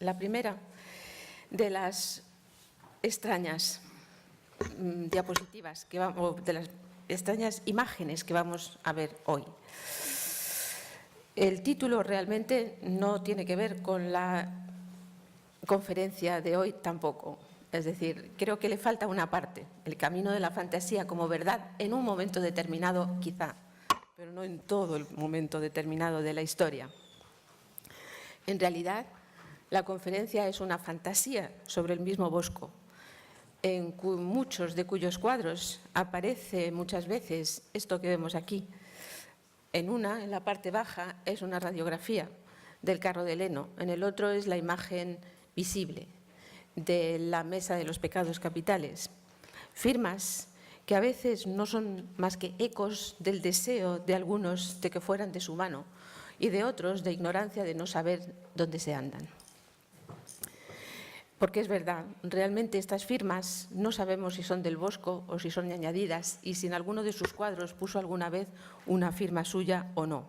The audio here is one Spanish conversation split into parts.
La primera de las extrañas diapositivas, o de las extrañas imágenes que vamos a ver hoy. El título realmente no tiene que ver con la conferencia de hoy tampoco. Es decir, creo que le falta una parte, el camino de la fantasía como verdad en un momento determinado quizá, pero no en todo el momento determinado de la historia. En realidad, la conferencia es una fantasía sobre el mismo Bosco, en muchos de cuyos cuadros aparece muchas veces esto que vemos aquí. En la parte baja, es una radiografía del carro de heno, en el otro es la imagen visible de la mesa de los pecados capitales. Firmas que a veces no son más que ecos del deseo de algunos de que fueran de su mano y de otros de ignorancia de no saber dónde se andan. Porque es verdad, realmente estas firmas no sabemos si son del Bosco o si son añadidas y si en alguno de sus cuadros puso alguna vez una firma suya o no.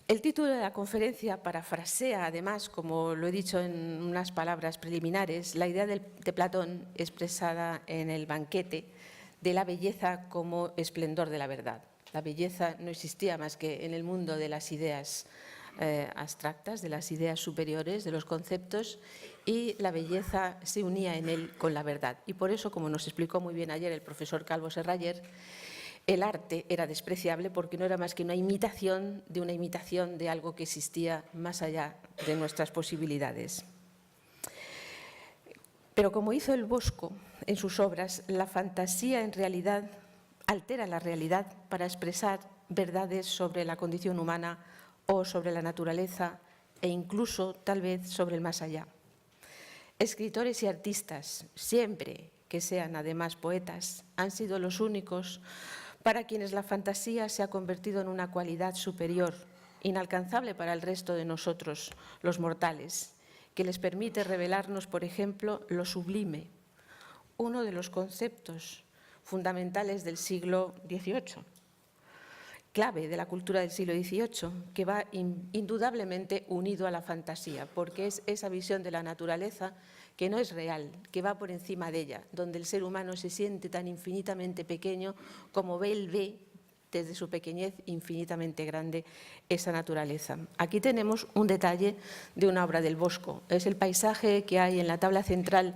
El título de la conferencia parafrasea, además, como lo he dicho en unas palabras preliminares, la idea de Platón expresada en el banquete de la belleza como esplendor de la verdad. La belleza no existía más que en el mundo de las ideas abstractas, de las ideas superiores, de los conceptos, y la belleza se unía en él con la verdad. Y por eso, como nos explicó muy bien ayer el profesor Calvo Serrayer, el arte era despreciable porque no era más que una imitación de algo que existía más allá de nuestras posibilidades. Pero como hizo el Bosco en sus obras, la fantasía en realidad altera la realidad para expresar verdades sobre la condición humana o sobre la naturaleza e incluso, tal vez, sobre el más allá. Escritores y artistas, siempre que sean además poetas, han sido los únicos para quienes la fantasía se ha convertido en una cualidad superior, inalcanzable para el resto de nosotros, los mortales, que les permite revelarnos, por ejemplo, lo sublime, uno de los conceptos fundamentales del siglo XVIII, clave de la cultura del siglo XVIII, que va indudablemente unido a la fantasía, porque es esa visión de la naturaleza que no es real, que va por encima de ella, donde el ser humano se siente tan infinitamente pequeño como él ve desde su pequeñez infinitamente grande esa naturaleza. Aquí tenemos un detalle de una obra del Bosco. Es el paisaje que hay en la tabla central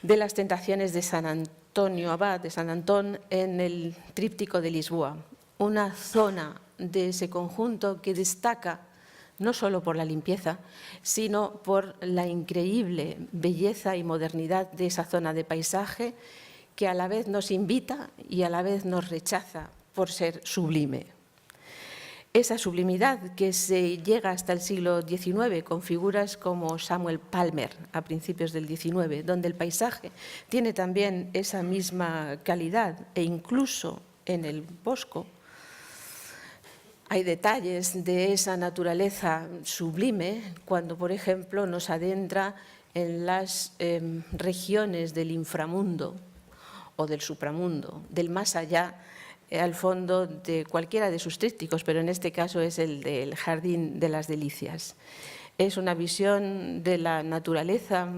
de las Tentaciones de San Antonio Abad, de San Antón, en el tríptico de Lisboa. Una zona de ese conjunto que destaca no solo por la limpieza, sino por la increíble belleza y modernidad de esa zona de paisaje que a la vez nos invita y a la vez nos rechaza por ser sublime. Esa sublimidad que se llega hasta el siglo XIX con figuras como Samuel Palmer a principios del XIX, donde el paisaje tiene también esa misma calidad e incluso en el Bosco hay detalles de esa naturaleza sublime cuando, por ejemplo, nos adentra en las regiones del inframundo o del supramundo, del más allá, al fondo de cualquiera de sus trípticos, pero en este caso es el del Jardín de las Delicias. Es una visión de la naturaleza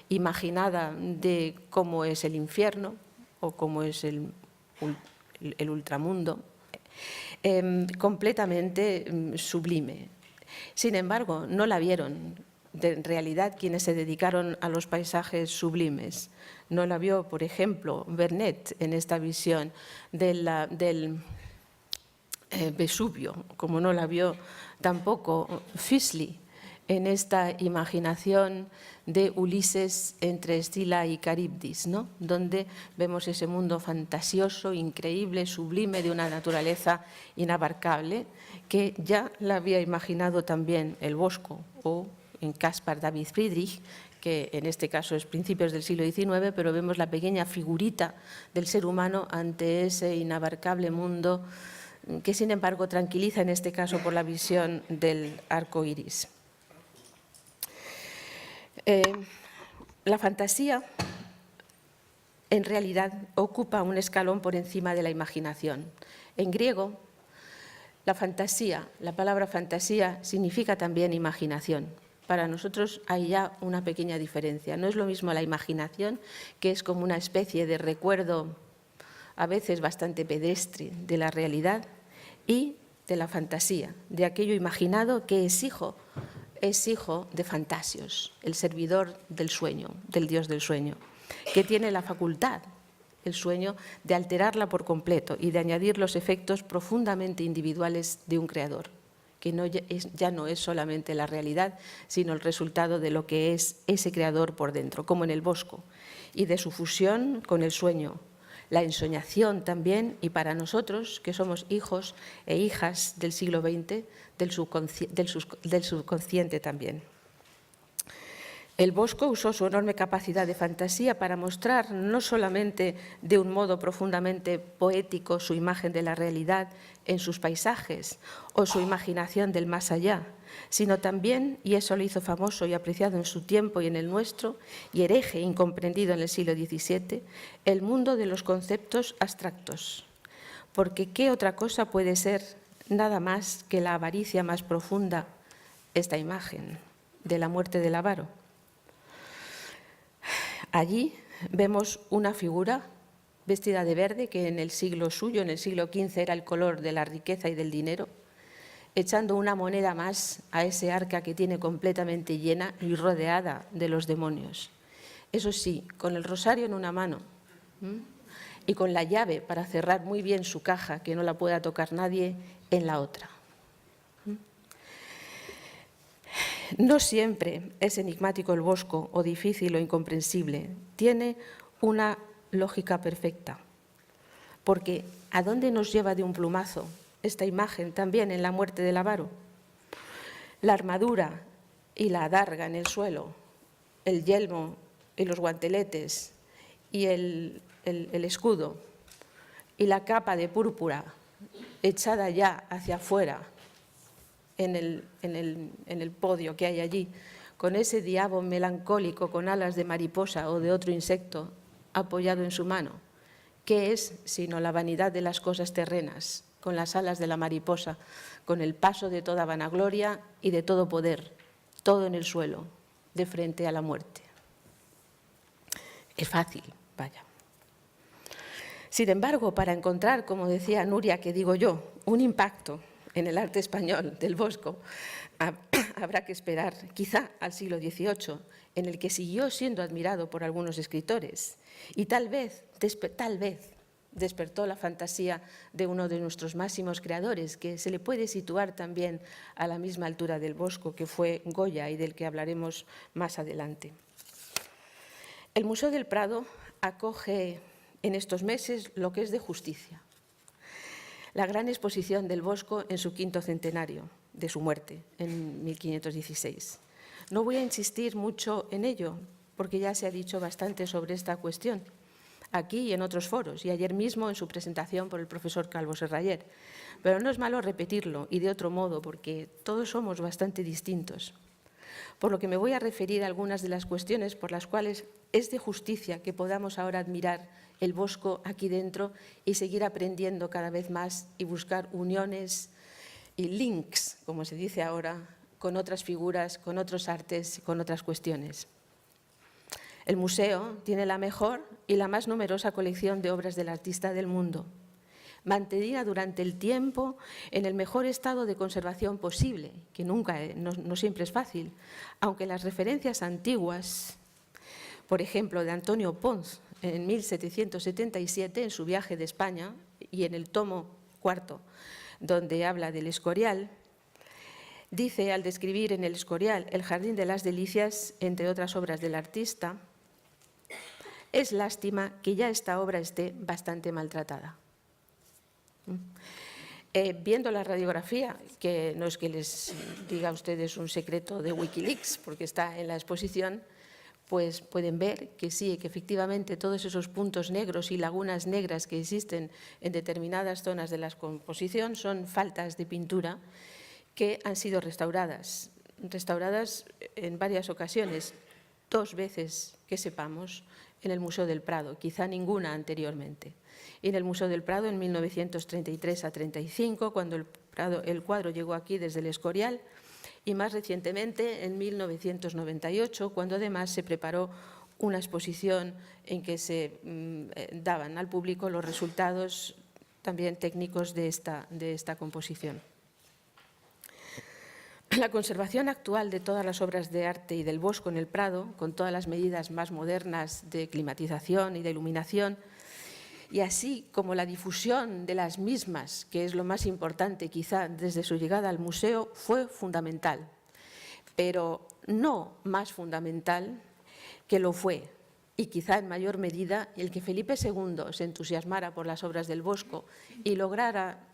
imaginada de cómo es el infierno o cómo es el ultramundo, completamente sublime. Sin embargo, no la vieron en realidad quienes se dedicaron a los paisajes sublimes. No la vio, por ejemplo, Vernet en esta visión del Vesubio, como no la vio tampoco Füssli en esta imaginación de Ulises entre Escila y Caribdis, ¿no? Donde vemos ese mundo fantasioso, increíble, sublime, de una naturaleza inabarcable, que ya la había imaginado también el Bosco, o en Caspar David Friedrich, que en este caso es principios del siglo XIX, pero vemos la pequeña figurita del ser humano ante ese inabarcable mundo que, sin embargo, tranquiliza en este caso por la visión del arco iris. La fantasía, en realidad, ocupa un escalón por encima de la imaginación. En griego, la fantasía, la palabra fantasía, significa también imaginación. Para nosotros hay ya una pequeña diferencia. No es lo mismo la imaginación, que es como una especie de recuerdo a veces bastante pedestre de la realidad, y de la fantasía, de aquello imaginado que es hijo de Fantasios, el servidor del sueño, del dios del sueño, que tiene la facultad, el sueño, de alterarla por completo y de añadir los efectos profundamente individuales de un creador, que ya no es solamente la realidad, sino el resultado de lo que es ese creador por dentro, como en el Bosco, y de su fusión con el sueño, la ensoñación también, y para nosotros, que somos hijos e hijas del siglo XX, del subconsciente también. El Bosco usó su enorme capacidad de fantasía para mostrar no solamente de un modo profundamente poético su imagen de la realidad en sus paisajes o su imaginación del más allá, sino también, y eso lo hizo famoso y apreciado en su tiempo y en el nuestro, y hereje incomprendido en el siglo XVII, el mundo de los conceptos abstractos. Porque ¿qué otra cosa puede ser nada más que la avaricia más profunda, esta imagen de la muerte del avaro? Allí vemos una figura vestida de verde, que en el siglo suyo, en el siglo XV, era el color de la riqueza y del dinero, echando una moneda más a ese arca que tiene completamente llena y rodeada de los demonios. Eso sí, con el rosario en una mano y con la llave para cerrar muy bien su caja, que no la pueda tocar nadie, en la otra. No siempre es enigmático el Bosco o difícil o incomprensible. Tiene una lógica perfecta. Porque ¿a dónde nos lleva de un plumazo esta imagen también en la muerte del avaro? La armadura y la adarga en el suelo, el yelmo y los guanteletes y el escudo y la capa de púrpura echada ya hacia afuera, en el podio que hay allí, con ese diabo melancólico con alas de mariposa o de otro insecto apoyado en su mano. ¿Qué es sino la vanidad de las cosas terrenas, con las alas de la mariposa, con el paso de toda vanagloria y de todo poder, todo en el suelo, de frente a la muerte? Es fácil, vaya. Sin embargo, para encontrar, como decía Nuria, que digo yo, un impacto en el arte español del Bosco, habrá que esperar quizá al siglo XVIII, en el que siguió siendo admirado por algunos escritores, y tal vez despertó la fantasía de uno de nuestros máximos creadores, que se le puede situar también a la misma altura del Bosco, que fue Goya, y del que hablaremos más adelante. El Museo del Prado acoge en estos meses lo que es de justicia: la gran exposición del Bosco en su 5º centenario de su muerte, en 1516. No voy a insistir mucho en ello, porque ya se ha dicho bastante sobre esta cuestión, aquí y en otros foros, y ayer mismo en su presentación por el profesor Calvo Serrayer. Pero no es malo repetirlo, y de otro modo, porque todos somos bastante distintos. Por lo que me voy a referir a algunas de las cuestiones por las cuales es de justicia que podamos ahora admirar el Bosco aquí dentro y seguir aprendiendo cada vez más y buscar uniones y links, como se dice ahora, con otras figuras, con otros artes, con otras cuestiones. El museo tiene la mejor y la más numerosa colección de obras del artista del mundo, mantenida durante el tiempo en el mejor estado de conservación posible, que no siempre es fácil, aunque las referencias antiguas, por ejemplo, de Antonio Pons, en 1777, en su viaje de España, y en el tomo 4, donde habla del Escorial, dice, al describir en el Escorial el Jardín de las Delicias, entre otras obras del artista: es lástima que ya esta obra esté bastante maltratada. Viendo la radiografía, que no es que les diga a ustedes un secreto de Wikileaks, porque está en la exposición, pues pueden ver que sí, que efectivamente todos esos puntos negros y lagunas negras que existen en determinadas zonas de la composición son faltas de pintura que han sido restauradas en varias ocasiones, 2 veces que sepamos, en el Museo del Prado, quizá ninguna anteriormente. Y en el Museo del Prado en 1933 a 35, cuando el cuadro llegó aquí desde el Escorial, y más recientemente en 1998, cuando además se preparó una exposición en que se daban al público los resultados también técnicos de esta composición. La conservación actual de todas las obras de arte y del Bosco en el Prado, con todas las medidas más modernas de climatización y de iluminación, y así como la difusión de las mismas, que es lo más importante quizá desde su llegada al museo, fue fundamental, pero no más fundamental que lo fue, y quizá en mayor medida, el que Felipe II se entusiasmara por las obras del Bosco y lograra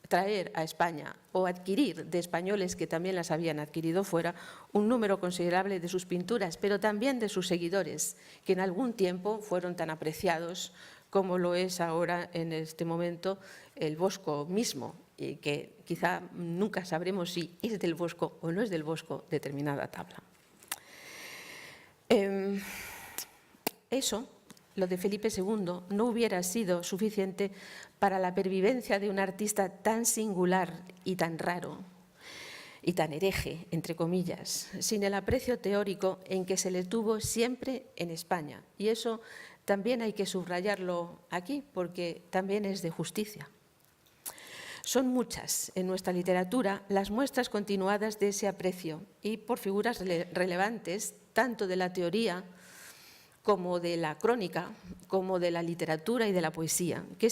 traer a España o adquirir de españoles que también las habían adquirido fuera un número considerable de sus pinturas, pero también de sus seguidores, que en algún tiempo fueron tan apreciados como lo es ahora en este momento el Bosco mismo, y que quizá nunca sabremos si es del Bosco o no es del Bosco determinada tabla. Eso, lo de Felipe II, no hubiera sido suficiente para la pervivencia de un artista tan singular y tan raro y tan hereje, entre comillas, sin el aprecio teórico en que se le tuvo siempre en España. Y eso también hay que subrayarlo aquí, porque también es de justicia. Son muchas en nuestra literatura las muestras continuadas de ese aprecio y por figuras relevantes, tanto de la teoría como de la crónica, como de la literatura y de la poesía, que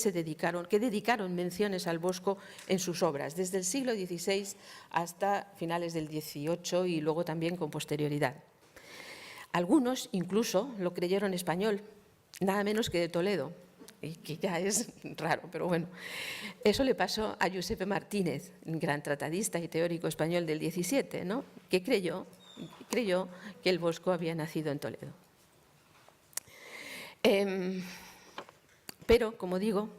dedicaron menciones al Bosco en sus obras, desde el siglo XVI hasta finales del XVIII y luego también con posterioridad. Algunos incluso lo creyeron español, nada menos que de Toledo, que ya es raro, pero bueno. Eso le pasó a Giuseppe Martínez, un gran tratadista y teórico español del XVII, ¿no?, que creyó que el Bosco había nacido en Toledo. Pero, como digo,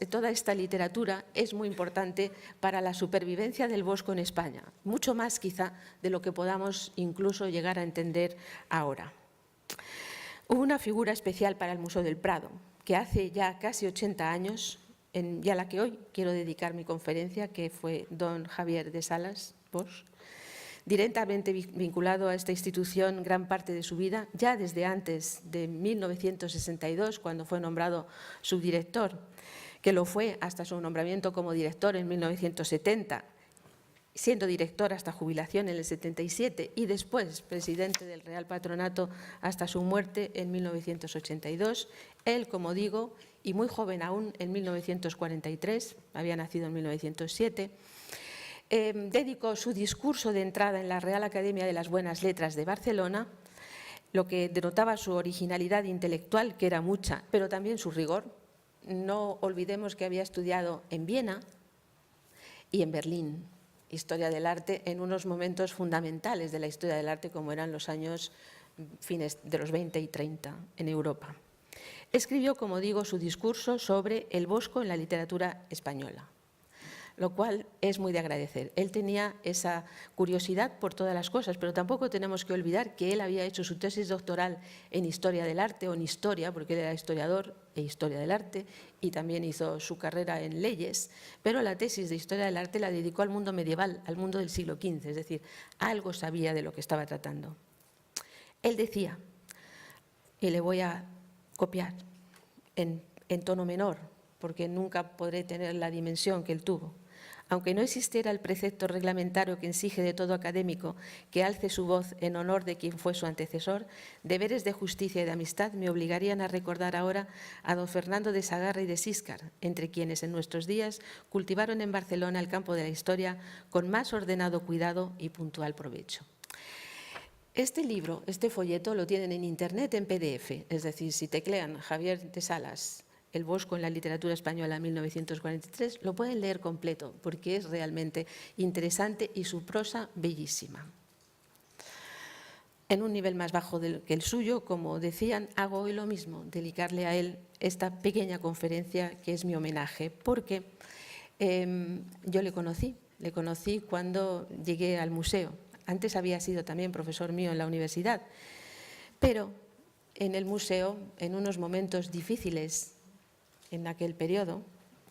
toda esta literatura es muy importante para la supervivencia del Bosco en España, mucho más quizá de lo que podamos incluso llegar a entender ahora. Hubo una figura especial para el Museo del Prado, que hace ya casi 80 años, y a la que hoy quiero dedicar mi conferencia, que fue don Javier de Salas Bosch, directamente vinculado a esta institución gran parte de su vida, ya desde antes de 1962, cuando fue nombrado subdirector, que lo fue hasta su nombramiento como director en 1970, siendo director hasta jubilación en el 77 y después presidente del Real Patronato hasta su muerte en 1982. Él, como digo, y muy joven aún, en 1943, había nacido en 1907, dedicó su discurso de entrada en la Real Academia de las Buenas Letras de Barcelona, lo que denotaba su originalidad intelectual, que era mucha, pero también su rigor. No olvidemos que había estudiado en Viena y en Berlín historia del arte en unos momentos fundamentales de la historia del arte, como eran los años fines de los 20 y 30 en Europa. Escribió, como digo, su discurso sobre el Bosco en la literatura española, lo cual es muy de agradecer. Él tenía esa curiosidad por todas las cosas, pero tampoco tenemos que olvidar que él había hecho su tesis doctoral en Historia del Arte o en Historia, porque él era historiador e Historia del Arte, y también hizo su carrera en Leyes, pero la tesis de Historia del Arte la dedicó al mundo medieval, al mundo del siglo XV, es decir, algo sabía de lo que estaba tratando. Él decía, y le voy a copiar en tono menor, porque nunca podré tener la dimensión que él tuvo. Aunque no existiera el precepto reglamentario que exige de todo académico que alce su voz en honor de quien fue su antecesor, deberes de justicia y de amistad me obligarían a recordar ahora a don Fernando de Sagarra y de Siscar, entre quienes en nuestros días cultivaron en Barcelona el campo de la historia con más ordenado cuidado y puntual provecho. Este libro, este folleto, lo tienen en Internet en PDF, es decir, si teclean Javier de Salas, El Bosco en la literatura española 1943, lo pueden leer completo porque es realmente interesante y su prosa bellísima. En un nivel más bajo que el suyo, como decían, hago hoy lo mismo, dedicarle a él esta pequeña conferencia que es mi homenaje, porque yo le conocí cuando llegué al museo. Antes había sido también profesor mío en la universidad, pero en el museo, en unos momentos difíciles en aquel periodo,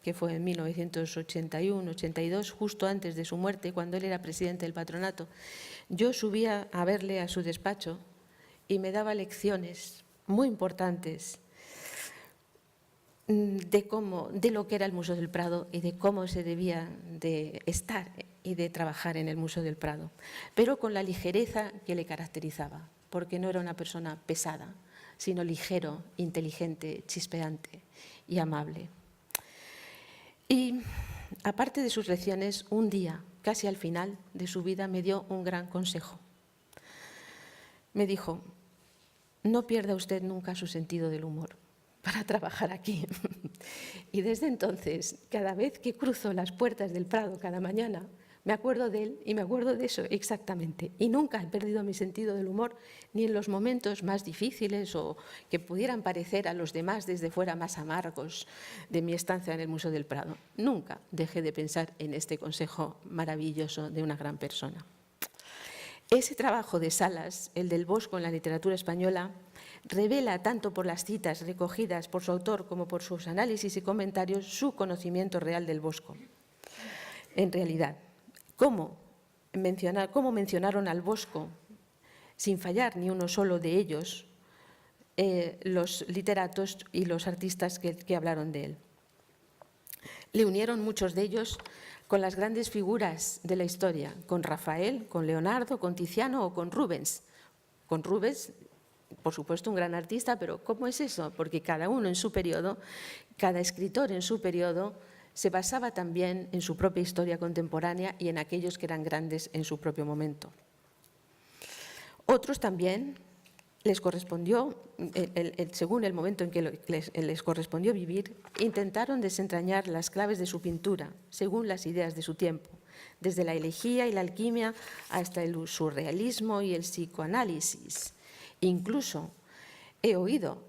que fue en 1981-82, justo antes de su muerte, cuando él era presidente del patronato, yo subía a verle a su despacho y me daba lecciones muy importantes de lo que era el Museo del Prado y de cómo se debía de estar y de trabajar en el Museo del Prado, pero con la ligereza que le caracterizaba, porque no era una persona pesada, sino ligero, inteligente, chispeante y amable. Y aparte de sus lecciones, un día, casi al final de su vida, me dio un gran consejo. Me dijo: no pierda usted nunca su sentido del humor para trabajar aquí. Y desde entonces, cada vez que cruzo las puertas del Prado cada mañana, me acuerdo de él y me acuerdo de eso exactamente. Y nunca he perdido mi sentido del humor, ni en los momentos más difíciles o que pudieran parecer a los demás desde fuera más amargos de mi estancia en el Museo del Prado. Nunca dejé de pensar en este consejo maravilloso de una gran persona. Ese trabajo de Salas, el del Bosco en la literatura española, revela, tanto por las citas recogidas por su autor como por sus análisis y comentarios, su conocimiento real del Bosco. En realidad, cómo mencionaron al Bosco, sin fallar ni uno solo de ellos, los literatos y los artistas que hablaron de él. Le unieron muchos de ellos con las grandes figuras de la historia, con Rafael, con Leonardo, con Tiziano o con Rubens. Con Rubens, por supuesto, un gran artista, pero ¿cómo es eso? Porque cada uno en su periodo, cada escritor en su periodo, se basaba también en su propia historia contemporánea y en aquellos que eran grandes en su propio momento. Otros también les correspondió, según el momento en que les correspondió vivir, intentaron desentrañar las claves de su pintura, según las ideas de su tiempo, desde la elegía y la alquimia hasta el surrealismo y el psicoanálisis. Incluso he oído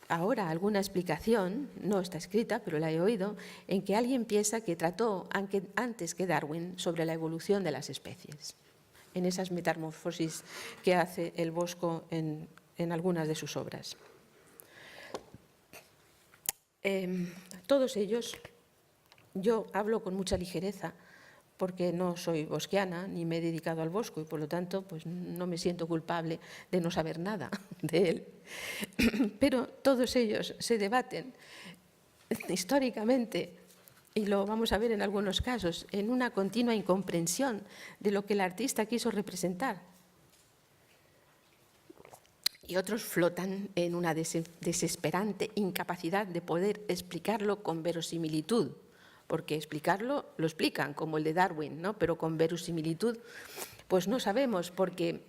ahora alguna explicación, no está escrita, pero la he oído, en que alguien piensa que trató antes que Darwin sobre la evolución de las especies, en esas metamorfosis que hace el Bosco en algunas de sus obras. Todos ellos, yo hablo con mucha ligereza, porque no soy bosquiana ni me he dedicado al Bosco y por lo tanto pues, no me siento culpable de no saber nada de él. Pero todos ellos se debaten históricamente, y lo vamos a ver en algunos casos, en una continua incomprensión de lo que el artista quiso representar. Y otros flotan en una desesperante incapacidad de poder explicarlo con verosimilitud, porque explicarlo lo explican, como el de Darwin, ¿no? Pero con verosimilitud pues no sabemos, porque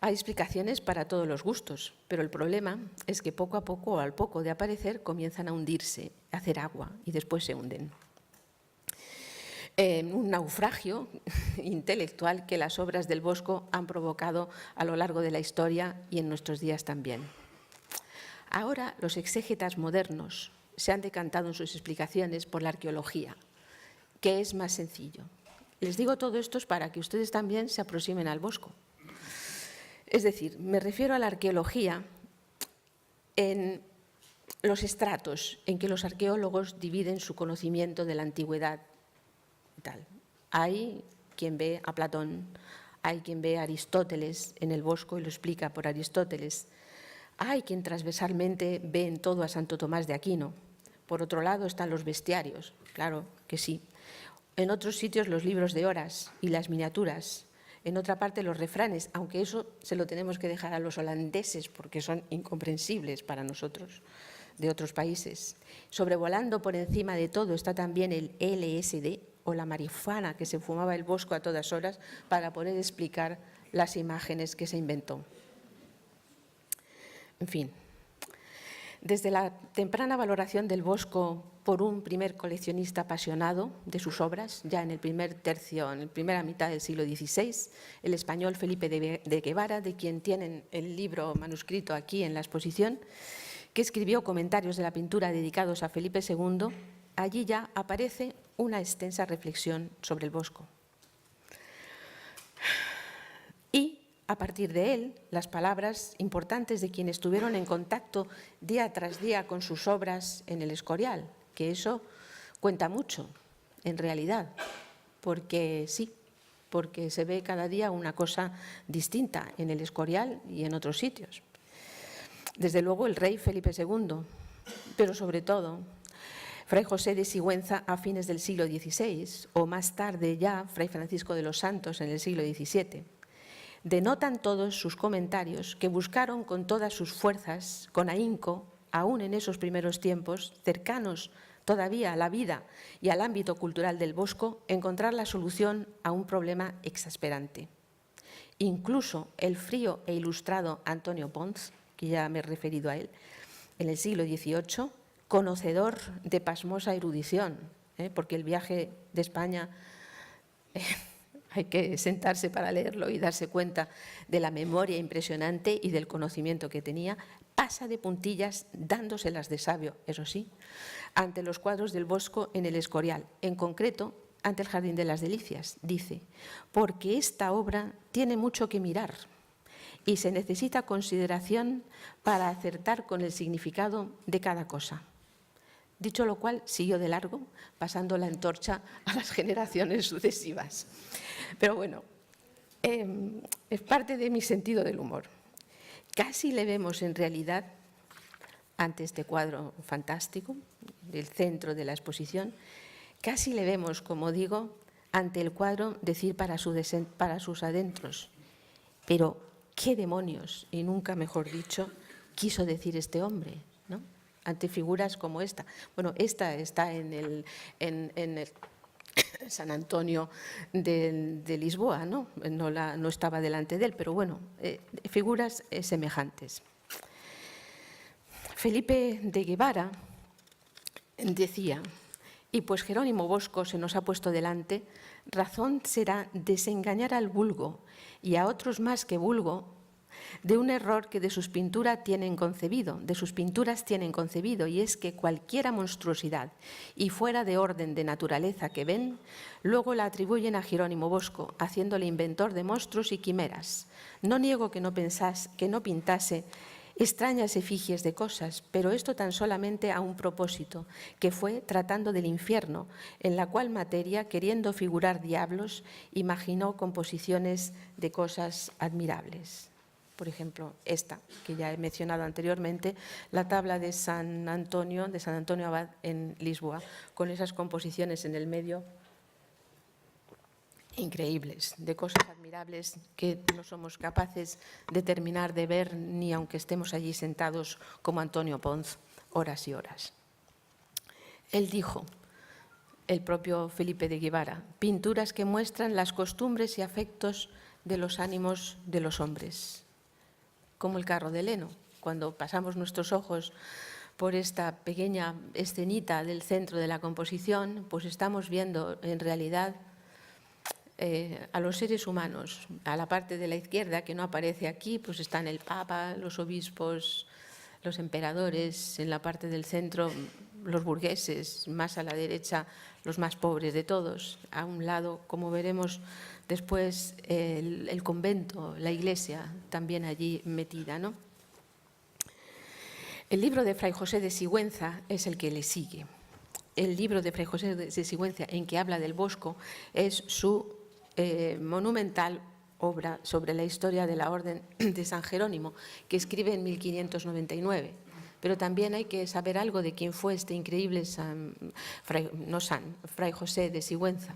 hay explicaciones para todos los gustos, pero el problema es que poco a poco, o al poco de aparecer, comienzan a hundirse, a hacer agua y después se hunden. Un naufragio intelectual que las obras del Bosco han provocado a lo largo de la historia y en nuestros días también. Ahora los exégetas modernos se han decantado en sus explicaciones por la arqueología, que es más sencillo. Les digo todo esto para que ustedes también se aproximen al Bosco. Es decir, me refiero a la arqueología en los estratos en que los arqueólogos dividen su conocimiento de la antigüedad. Tal. Hay quien ve a Platón, hay quien ve a Aristóteles en el Bosco y lo explica por Aristóteles. Hay quien transversalmente ve en todo a Santo Tomás de Aquino. Por otro lado están los bestiarios, claro que sí. En otros sitios los libros de horas y las miniaturas. En otra parte los refranes, aunque eso se lo tenemos que dejar a los holandeses porque son incomprensibles para nosotros de otros países. Sobrevolando por encima de todo está también el LSD o la marihuana que se fumaba el Bosco a todas horas para poder explicar las imágenes que se inventó. En fin, desde la temprana valoración del Bosco por un primer coleccionista apasionado de sus obras, ya en el primer tercio, en la primera mitad del siglo XVI, el español Felipe de Guevara, de quien tienen el libro manuscrito aquí en la exposición, que escribió comentarios de la pintura dedicados a Felipe II, allí ya aparece una extensa reflexión sobre el Bosco. Y, a partir de él, las palabras importantes de quienes estuvieron en contacto día tras día con sus obras en el Escorial, que eso, Cuenta mucho, en realidad, porque sí, porque se ve cada día una cosa distinta en el Escorial y en otros sitios. Desde luego el rey Felipe II, pero sobre todo Fray José de Sigüenza a fines del siglo XVI o más tarde ya Fray Francisco de los Santos en el siglo XVII. Denotan todos sus comentarios que buscaron con todas sus fuerzas, con ahínco, aún en esos primeros tiempos, cercanos todavía a la vida y al ámbito cultural del Bosco, encontrar la solución a un problema exasperante. Incluso el frío e ilustrado Antonio Pons, que ya me he referido a él, en el siglo XVIII, conocedor de pasmosa erudición, porque el viaje de España hay que sentarse para leerlo y darse cuenta de la memoria impresionante y del conocimiento que tenía, pasa de puntillas dándoselas de sabio, eso sí, ante los cuadros del Bosco en el Escorial, en concreto ante el Jardín de las Delicias. Dice, porque esta obra tiene mucho que mirar y se necesita consideración para acertar con el significado de cada cosa. Dicho lo cual, siguió de largo, pasando la antorcha a las generaciones sucesivas. Pero bueno, es parte de mi sentido del humor. Casi le vemos en realidad, ante este cuadro fantástico, del centro de la exposición, casi le vemos, como digo, ante el cuadro decir para sus adentros. Pero, ¿qué demonios, y nunca mejor dicho, quiso decir este hombre, ¿no? Ante figuras como esta. Bueno, esta está en el San Antonio de Lisboa, ¿no? No estaba delante de él, pero bueno, figuras semejantes. Felipe de Guevara decía, y pues Jerónimo Bosco se nos ha puesto delante, razón será desengañar al vulgo y a otros más que vulgo de un error que de sus pinturas tienen concebido, y es que cualquiera monstruosidad y fuera de orden de naturaleza que ven, luego la atribuyen a Jerónimo Bosco, haciéndole inventor de monstruos y quimeras. No niego que no pintase extrañas efigies de cosas, pero esto tan solamente a un propósito, que fue tratando del infierno, en la cual materia, queriendo figurar diablos, imaginó composiciones de cosas admirables. Por ejemplo, esta, que ya he mencionado anteriormente, la tabla de San Antonio Abad en Lisboa, con esas composiciones en el medio increíbles, de cosas admirables que no somos capaces de terminar de ver ni aunque estemos allí sentados como Antonio Pons, horas y horas. Él dijo, el propio Felipe de Guevara, pinturas que muestran las costumbres y afectos de los ánimos de los hombres, como el carro de Leno. Cuando pasamos nuestros ojos por esta pequeña escenita del centro de la composición, pues estamos viendo en realidad a los seres humanos. A la parte de la izquierda, que no aparece aquí, pues están el Papa, los obispos, los emperadores. En la parte del centro, los burgueses. Más a la derecha, los más pobres de todos. A un lado, como veremos después, el convento, la iglesia, también allí metida, ¿no? El libro de Fray José de Sigüenza es el que le sigue. El libro de Fray José de Sigüenza, en que habla del Bosco, es su monumental obra sobre la historia de la Orden de San Jerónimo, que escribe en 1599. Pero también hay que saber algo de quién fue este increíble Fray José de Sigüenza.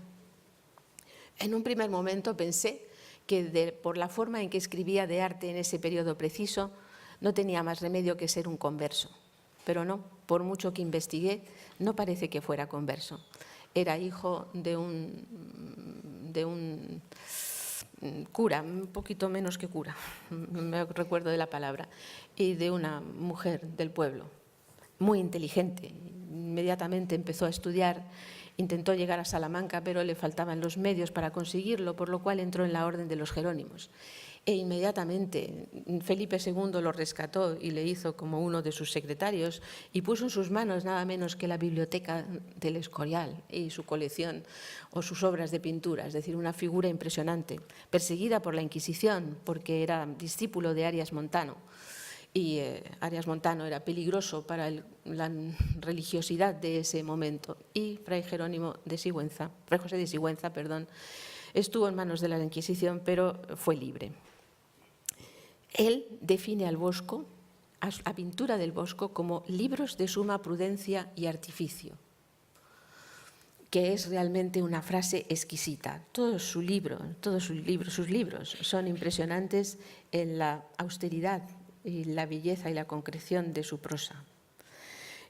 En un primer momento pensé que por la forma en que escribía de arte en ese periodo preciso, no tenía más remedio que ser un converso. Pero no, por mucho que investigué, no parece que fuera converso. Era hijo de un cura, un poquito menos que cura, me recuerdo de la palabra, y de una mujer del pueblo, muy inteligente. Inmediatamente empezó a estudiar, intentó llegar a Salamanca, pero le faltaban los medios para conseguirlo, por lo cual entró en la Orden de los Jerónimos. E inmediatamente Felipe II lo rescató y le hizo como uno de sus secretarios y puso en sus manos nada menos que la biblioteca del Escorial y su colección o sus obras de pintura, es decir, una figura impresionante, perseguida por la Inquisición porque era discípulo de Arias Montano. y Arias Montano era peligroso para la religiosidad de ese momento. Y Fray José de Sigüenza, estuvo en manos de la Inquisición, pero fue libre. Él define al Bosco, a Pintura del Bosco, como libros de suma prudencia y artificio, que es realmente una frase exquisita. Sus libros son impresionantes en la austeridad y la belleza y la concreción de su prosa.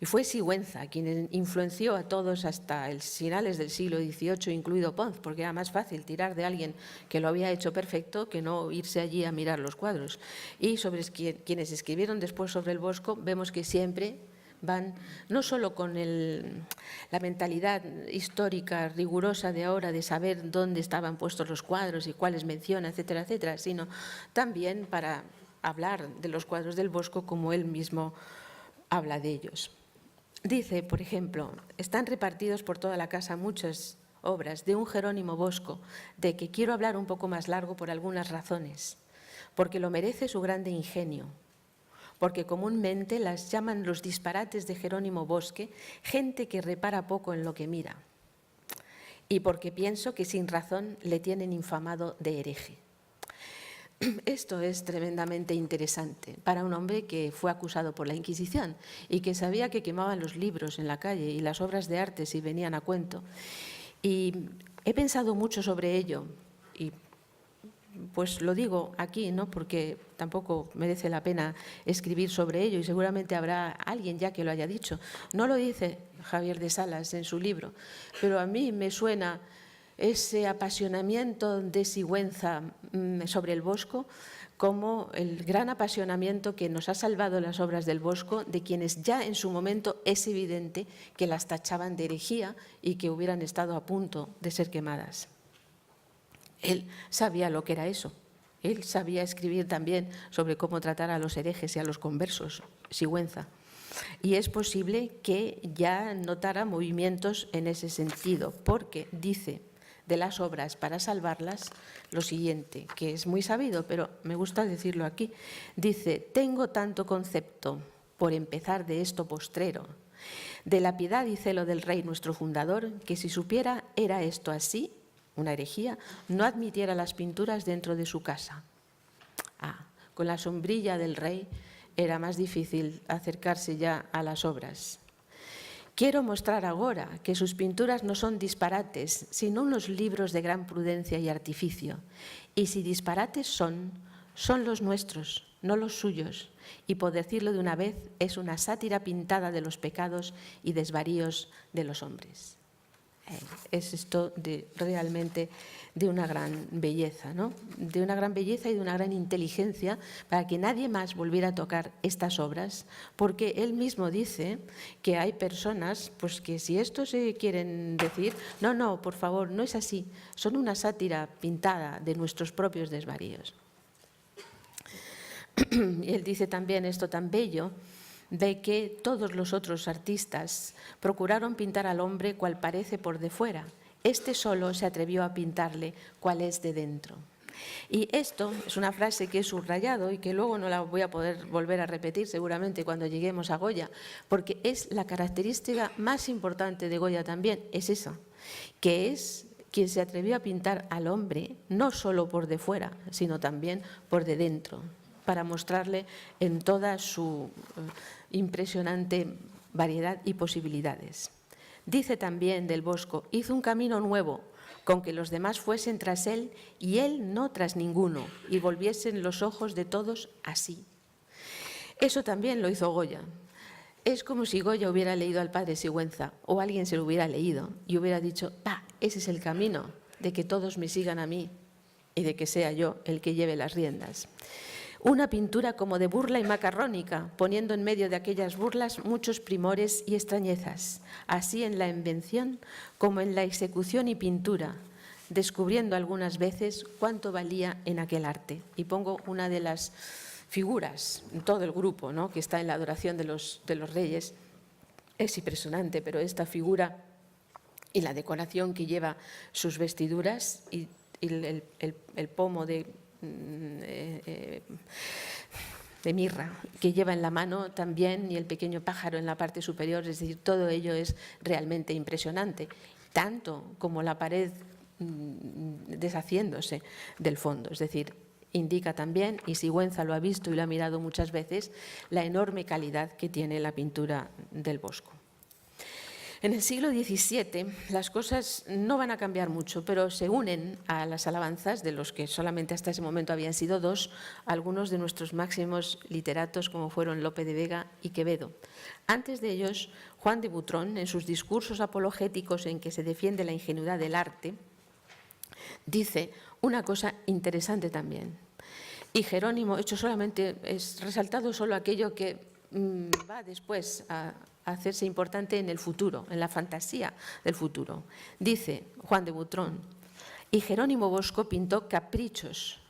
Y fue Sigüenza quien influenció a todos hasta finales del siglo XVIII, incluido Pons, porque era más fácil tirar de alguien que lo había hecho perfecto que no irse allí a mirar los cuadros. Y sobre quienes escribieron después sobre el Bosco, vemos que siempre van no solo con la mentalidad histórica rigurosa de ahora de saber dónde estaban puestos los cuadros y cuáles menciona, etcétera, etcétera, sino también para hablar de los cuadros del Bosco como él mismo habla de ellos. Dice, por ejemplo, están repartidos por toda la casa muchas obras de un Jerónimo Bosco, de que quiero hablar un poco más largo por algunas razones, porque lo merece su grande ingenio, porque comúnmente las llaman los disparates de Jerónimo Bosque, gente que repara poco en lo que mira, y porque pienso que sin razón le tienen infamado de hereje. Esto es tremendamente interesante para un hombre que fue acusado por la Inquisición y que sabía que quemaban los libros en la calle y las obras de arte si venían a cuento. Y he pensado mucho sobre ello y pues lo digo aquí, ¿no? Porque tampoco merece la pena escribir sobre ello y seguramente habrá alguien ya que lo haya dicho. No lo dice Javier de Salas en su libro, pero a mí me suena ese apasionamiento de Sigüenza sobre el Bosco como el gran apasionamiento que nos ha salvado las obras del Bosco, de quienes ya en su momento es evidente que las tachaban de herejía y que hubieran estado a punto de ser quemadas. Él sabía lo que era eso. Él sabía escribir también sobre cómo tratar a los herejes y a los conversos, Sigüenza. Y es posible que ya notara movimientos en ese sentido, porque dice de las obras para salvarlas lo siguiente, que es muy sabido, pero me gusta decirlo aquí. Dice, tengo tanto concepto, por empezar de esto postrero, de la piedad y celo del rey nuestro fundador, que si supiera era esto así, una herejía, no admitiera las pinturas dentro de su casa. Con la sombrilla del rey era más difícil acercarse ya a las obras. Quiero mostrar ahora que sus pinturas no son disparates, sino unos libros de gran prudencia y artificio. Y si disparates son los nuestros, no los suyos. Y por decirlo de una vez, es una sátira pintada de los pecados y desvaríos de los hombres. Es esto realmente de una gran belleza, ¿no? De una gran belleza y de una gran inteligencia para que nadie más volviera a tocar estas obras, porque él mismo dice que hay personas pues, que si esto se quieren decir, no, por favor, no es así, son una sátira pintada de nuestros propios desvaríos. Y él dice también esto tan bello, de que todos los otros artistas procuraron pintar al hombre cual parece por de fuera. Este solo se atrevió a pintarle cual es de dentro. Y esto es una frase que he subrayado y que luego no la voy a poder volver a repetir seguramente cuando lleguemos a Goya, porque es la característica más importante de Goya también, es esa, que es quien se atrevió a pintar al hombre no solo por de fuera, sino también por de dentro, para mostrarle en toda su impresionante variedad y posibilidades. Dice también del Bosco, hizo un camino nuevo, con que los demás fuesen tras él y él no tras ninguno, y volviesen los ojos de todos así. Eso también lo hizo Goya. Es como si Goya hubiera leído al padre Sigüenza, o alguien se lo hubiera leído y hubiera dicho, ese es el camino, de que todos me sigan a mí y de que sea yo el que lleve las riendas. Una pintura como de burla y macarrónica, poniendo en medio de aquellas burlas muchos primores y extrañezas, así en la invención como en la ejecución y pintura, descubriendo algunas veces cuánto valía en aquel arte. Y pongo una de las figuras, todo el grupo, ¿no?, que está en la adoración de los reyes. Es impresionante, pero esta figura y la decoración que lleva sus vestiduras y el pomo de de mirra que lleva en la mano también, y el pequeño pájaro en la parte superior, es decir, todo ello es realmente impresionante, tanto como la pared deshaciéndose del fondo, es decir, indica también, y Sigüenza lo ha visto y lo ha mirado muchas veces, la enorme calidad que tiene la pintura del Bosco. En el siglo XVII las cosas no van a cambiar mucho, pero se unen a las alabanzas de los que solamente hasta ese momento habían sido dos, algunos de nuestros máximos literatos como fueron Lope de Vega y Quevedo. Antes de ellos, Juan de Butrón, en sus discursos apologéticos en que se defiende la ingenuidad del arte, dice una cosa interesante también. Y Jerónimo, hecho solamente, es resaltado solo aquello que va después a hacerse importante en el futuro, en la fantasía del futuro. Dice Juan de Butrón, y Jerónimo Bosco pintó caprichos.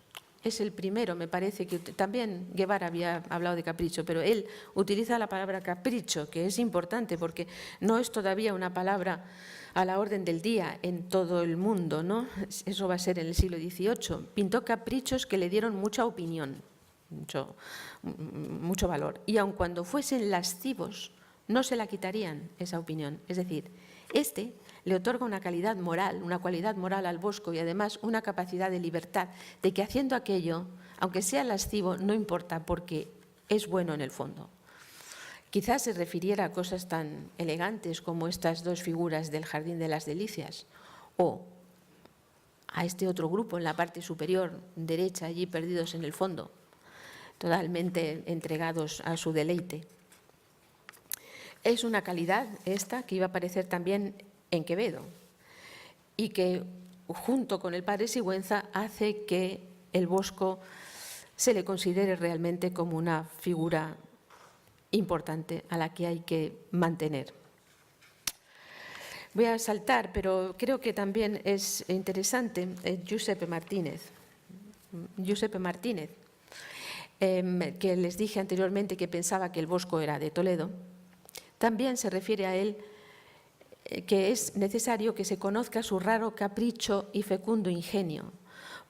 Es el primero, me parece que también Guevara había hablado de capricho, pero él utiliza la palabra capricho, que es importante porque no es todavía una palabra a la orden del día en todo el mundo, ¿no? Eso va a ser en el siglo XVIII. Pintó caprichos que le dieron mucha opinión, mucho valor. Y aun cuando fuesen lascivos, no se la quitarían esa opinión. Es decir, le otorga una calidad moral, una cualidad moral al Bosco y además una capacidad de libertad, de que haciendo aquello, aunque sea lascivo, no importa porque es bueno en el fondo. Quizás se refiriera a cosas tan elegantes como estas dos figuras del Jardín de las Delicias o a este otro grupo en la parte superior derecha, allí perdidos en el fondo, totalmente entregados a su deleite. Es una calidad esta que iba a aparecer también en Quevedo y que junto con el padre Sigüenza hace que el Bosco se le considere realmente como una figura importante a la que hay que mantener. Voy a saltar, pero creo que también es interesante Giuseppe Martínez. Giuseppe Martínez, que les dije anteriormente que pensaba que el Bosco era de Toledo, también se refiere a él que es necesario que se conozca su raro capricho y fecundo ingenio.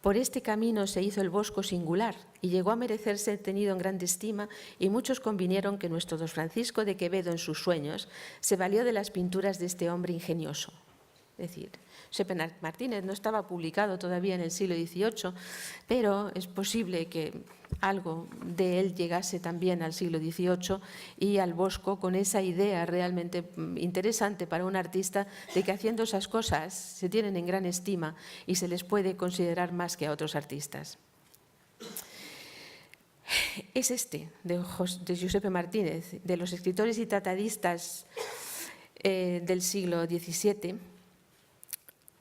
Por este camino se hizo el Bosco singular y llegó a merecer ser tenido en grande estima, y muchos convinieron que nuestro don Francisco de Quevedo en sus sueños se valió de las pinturas de este hombre ingenioso. Es decir, Giuseppe Martínez no estaba publicado todavía en el siglo XVIII, pero es posible que algo de él llegase también al siglo XVIII y al Bosco con esa idea realmente interesante para un artista de que haciendo esas cosas se tienen en gran estima y se les puede considerar más que a otros artistas. Es de Giuseppe Martínez, de los escritores y tratadistas del siglo XVII,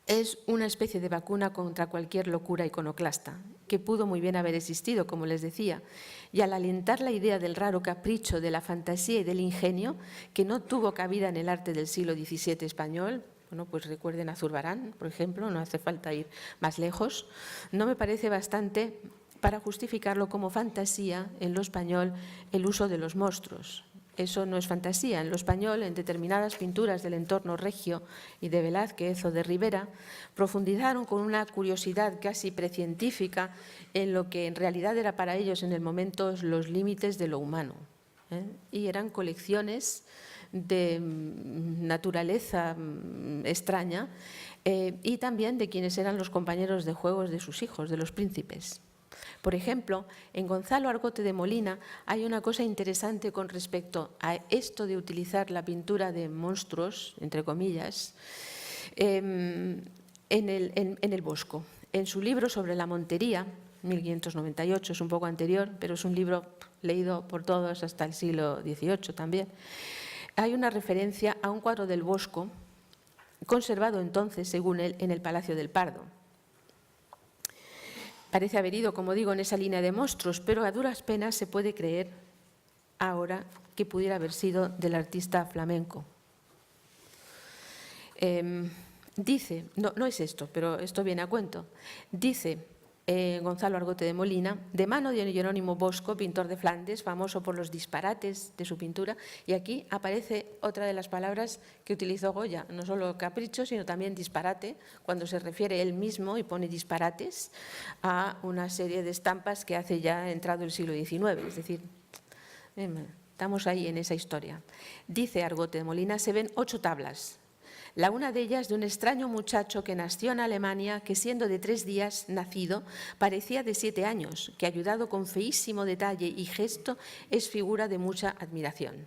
es una especie de vacuna contra cualquier locura iconoclasta, que pudo muy bien haber existido, como les decía, y al alentar la idea del raro capricho, de la fantasía y del ingenio, que no tuvo cabida en el arte del siglo XVII español, bueno, pues recuerden a Zurbarán, por ejemplo, no hace falta ir más lejos, no me parece bastante para justificarlo como fantasía en lo español el uso de los monstruos. Eso no es fantasía. En lo español, en determinadas pinturas del entorno regio y de Velázquez o de Rivera, profundizaron con una curiosidad casi precientífica en lo que en realidad era para ellos en el momento los límites de lo humano. Y eran colecciones de naturaleza extraña y también de quienes eran los compañeros de juegos de sus hijos, de los príncipes. Por ejemplo, en Gonzalo Argote de Molina hay una cosa interesante con respecto a esto de utilizar la pintura de monstruos, entre comillas, en el Bosco. En su libro sobre la Montería, 1598, es un poco anterior, pero es un libro leído por todos hasta el siglo XVIII también, hay una referencia a un cuadro del Bosco conservado entonces, según él, en el Palacio del Pardo. Parece haber ido, como digo, en esa línea de monstruos, pero a duras penas se puede creer ahora que pudiera haber sido del artista flamenco. Dice, no es esto, pero esto viene a cuento, dice Gonzalo Argote de Molina, de mano de Jerónimo Bosco, pintor de Flandes, famoso por los disparates de su pintura. Y aquí aparece otra de las palabras que utilizó Goya, no solo capricho, sino también disparate, cuando se refiere él mismo y pone disparates a una serie de estampas que hace ya entrado el siglo XIX. Es decir, estamos ahí en esa historia. Dice Argote de Molina, se ven 8 tablas. La una de ellas de un extraño muchacho que nació en Alemania, que siendo de 3 días nacido, parecía de 7 años, que ayudado con feísimo detalle y gesto es figura de mucha admiración.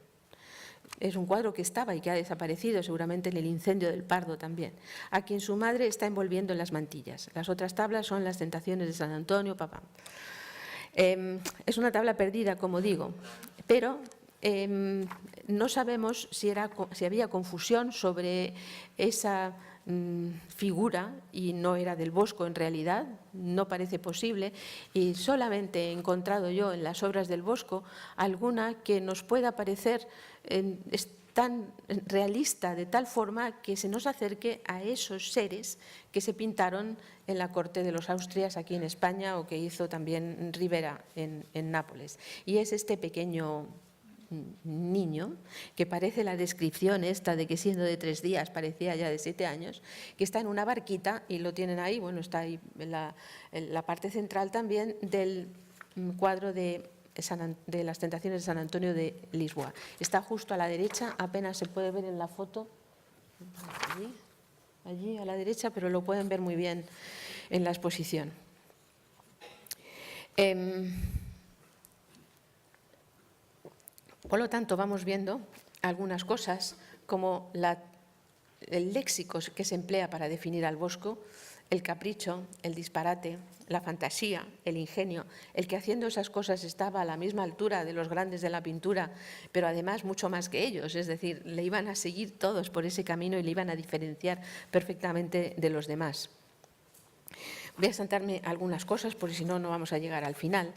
Es un cuadro que estaba y que ha desaparecido seguramente en el incendio del Pardo también, a quien su madre está envolviendo en las mantillas. Las otras tablas son las Tentaciones de San Antonio, papá. Es una tabla perdida, como digo, pero no sabemos si había confusión sobre esa figura y no era del Bosco en realidad, no parece posible, y solamente he encontrado yo en las obras del Bosco alguna que nos pueda parecer tan realista, de tal forma que se nos acerque a esos seres que se pintaron en la corte de los Austrias aquí en España o que hizo también Rivera en Nápoles. Y es este pequeño niño, que parece la descripción esta de que siendo de 3 días parecía ya de 7 años, que está en una barquita y lo tienen ahí, bueno, está ahí en la parte central también del cuadro de las Tentaciones de San Antonio de Lisboa. Está justo a la derecha, apenas se puede ver en la foto, allí a la derecha, pero lo pueden ver muy bien en la exposición. Por lo tanto, vamos viendo algunas cosas como el léxico que se emplea para definir al Bosco, el capricho, el disparate, la fantasía, el ingenio, el que haciendo esas cosas estaba a la misma altura de los grandes de la pintura, pero además mucho más que ellos, es decir, le iban a seguir todos por ese camino y le iban a diferenciar perfectamente de los demás. Voy a saltarme algunas cosas porque si no, no vamos a llegar al final.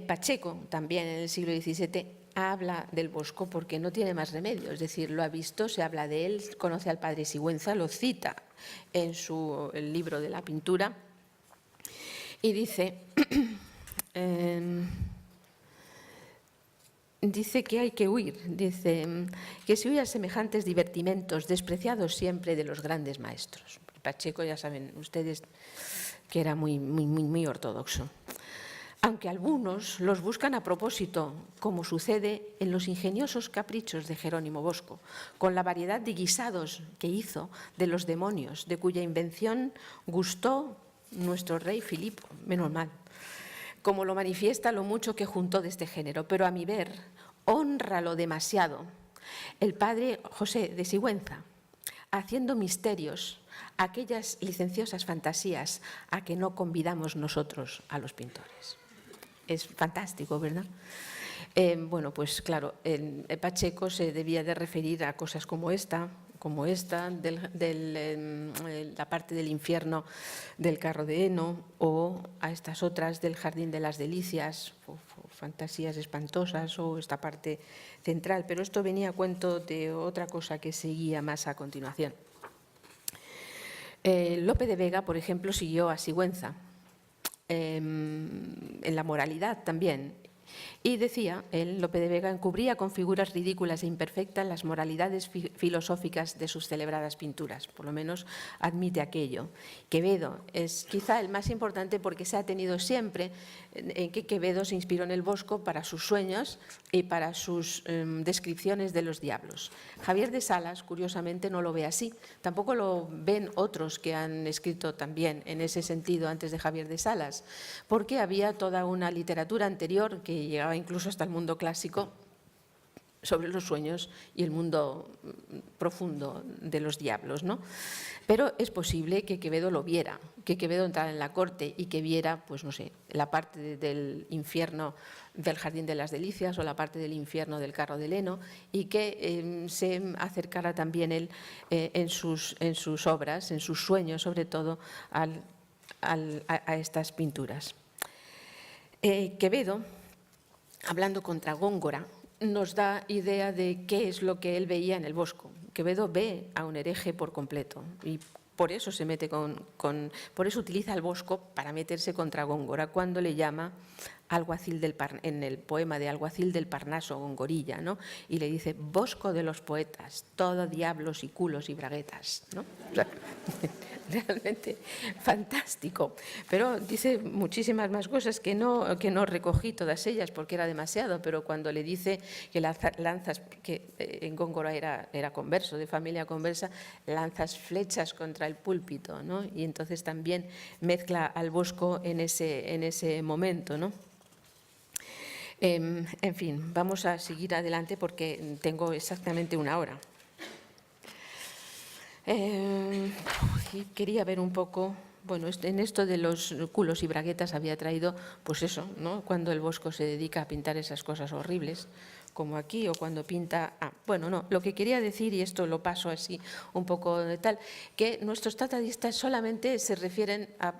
Pacheco, también en el siglo XVII, habla del Bosco porque no tiene más remedio, es decir, lo ha visto, se habla de él, conoce al padre Sigüenza, lo cita en su libro de la pintura y dice, dice que hay que huir, dice que se huye a semejantes divertimentos despreciados siempre de los grandes maestros. Pacheco, ya saben ustedes que era muy ortodoxo. Aunque algunos los buscan a propósito, como sucede en los ingeniosos caprichos de Jerónimo Bosco, con la variedad de guisados que hizo de los demonios, de cuya invención gustó nuestro rey Filipo, menos mal, como lo manifiesta lo mucho que juntó de este género, pero a mi ver, hónralo demasiado el padre José de Sigüenza, haciendo misterios, aquellas licenciosas fantasías a que no convidamos nosotros a los pintores. Es fantástico, ¿verdad? Bueno, pues claro, Pacheco se debía de referir a cosas como esta, la parte del infierno del carro de heno, o a estas otras del jardín de las delicias, o fantasías espantosas, o esta parte central. Pero esto venía a cuento de otra cosa que seguía más a continuación. Lope de Vega, por ejemplo, siguió a Sigüenza en la moralidad también. Y decía, Lope de Vega encubría con figuras ridículas e imperfectas las moralidades filosóficas de sus celebradas pinturas, por lo menos admite aquello. Quevedo es quizá el más importante porque se ha tenido siempre en que Quevedo se inspiró en el Bosco para sus sueños y para sus descripciones de los diablos. Javier de Salas, curiosamente, no lo ve así. Tampoco lo ven otros que han escrito también en ese sentido antes de Javier de Salas, porque había toda una literatura anterior que llegaba incluso hasta el mundo clásico sobre los sueños y el mundo profundo de los diablos, ¿no? Pero es posible que Quevedo lo viera, que Quevedo entrara en la corte y que viera, pues no sé, la parte del infierno del Jardín de las Delicias o la parte del infierno del carro de heno y que se acercara también él en sus obras, en sus sueños sobre todo, a estas pinturas. Quevedo, hablando contra Góngora, nos da idea de qué es lo que él veía en el Bosco. Quevedo ve a un hereje por completo y por eso se mete por eso utiliza el Bosco para meterse contra Góngora, cuando le llama alguacil en el poema de Alguacil del Parnaso, Gongorilla, ¿no? Y le dice: Bosco de los poetas, todo diablos y culos y braguetas, ¿no? O sea, realmente fantástico. Pero dice muchísimas más cosas que no recogí todas ellas porque era demasiado, pero cuando le dice que lanzas, que en Góngora era converso, de familia conversa, lanzas flechas contra el púlpito, ¿no? Y entonces también mezcla al Bosco en ese momento, ¿no? En fin, vamos a seguir adelante porque tengo exactamente una hora. Quería ver un poco, bueno, en esto de los culos y braguetas había traído, pues eso, ¿no? Cuando el Bosco se dedica a pintar esas cosas horribles, como aquí, o cuando pinta… bueno, no, lo que quería decir, y esto lo paso así un poco de tal, que nuestros tratadistas solamente se refieren a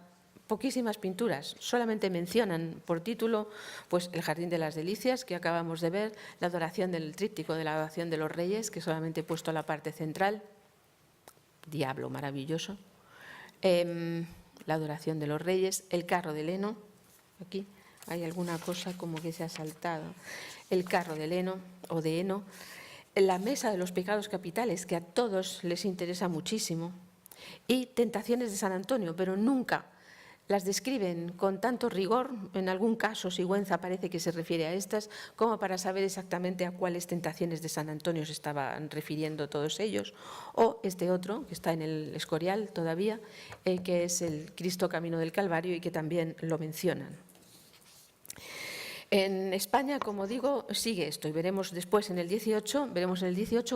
poquísimas pinturas, solamente mencionan por título pues el Jardín de las Delicias, que acabamos de ver, la adoración del tríptico de la adoración de los Reyes, que solamente he puesto la parte central, diablo maravilloso, la adoración de los Reyes, el carro de heno, aquí hay alguna cosa como que se ha saltado, el carro de heno o de heno, la mesa de los pecados capitales, que a todos les interesa muchísimo, y tentaciones de San Antonio, pero nunca las describen con tanto rigor. En algún caso Sigüenza parece que se refiere a estas, como para saber exactamente a cuáles tentaciones de San Antonio se estaban refiriendo todos ellos, o este otro, que está en el Escorial todavía, que es el Cristo Camino del Calvario, y que también lo mencionan. En España, como digo, sigue esto, y veremos después en el 18,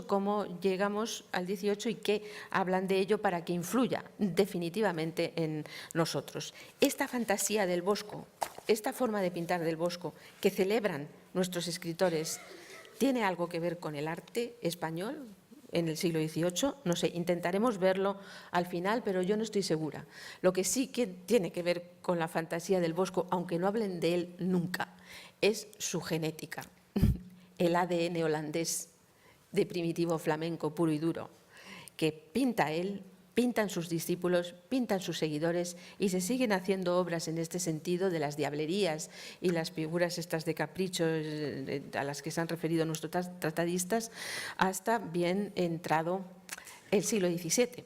cómo llegamos al 18 y qué hablan de ello para que influya definitivamente en nosotros. Esta fantasía del Bosco, esta forma de pintar del Bosco que celebran nuestros escritores, ¿tiene algo que ver con el arte español en el siglo XVIII? No sé, intentaremos verlo al final, pero yo no estoy segura. Lo que sí que tiene que ver con la fantasía del Bosco, aunque no hablen de él nunca, es su genética, el ADN holandés de primitivo flamenco puro y duro, que pinta él, pintan sus discípulos, pintan sus seguidores, y se siguen haciendo obras en este sentido de las diablerías y las figuras estas de caprichos a las que se han referido nuestros tratadistas hasta bien entrado el siglo XVII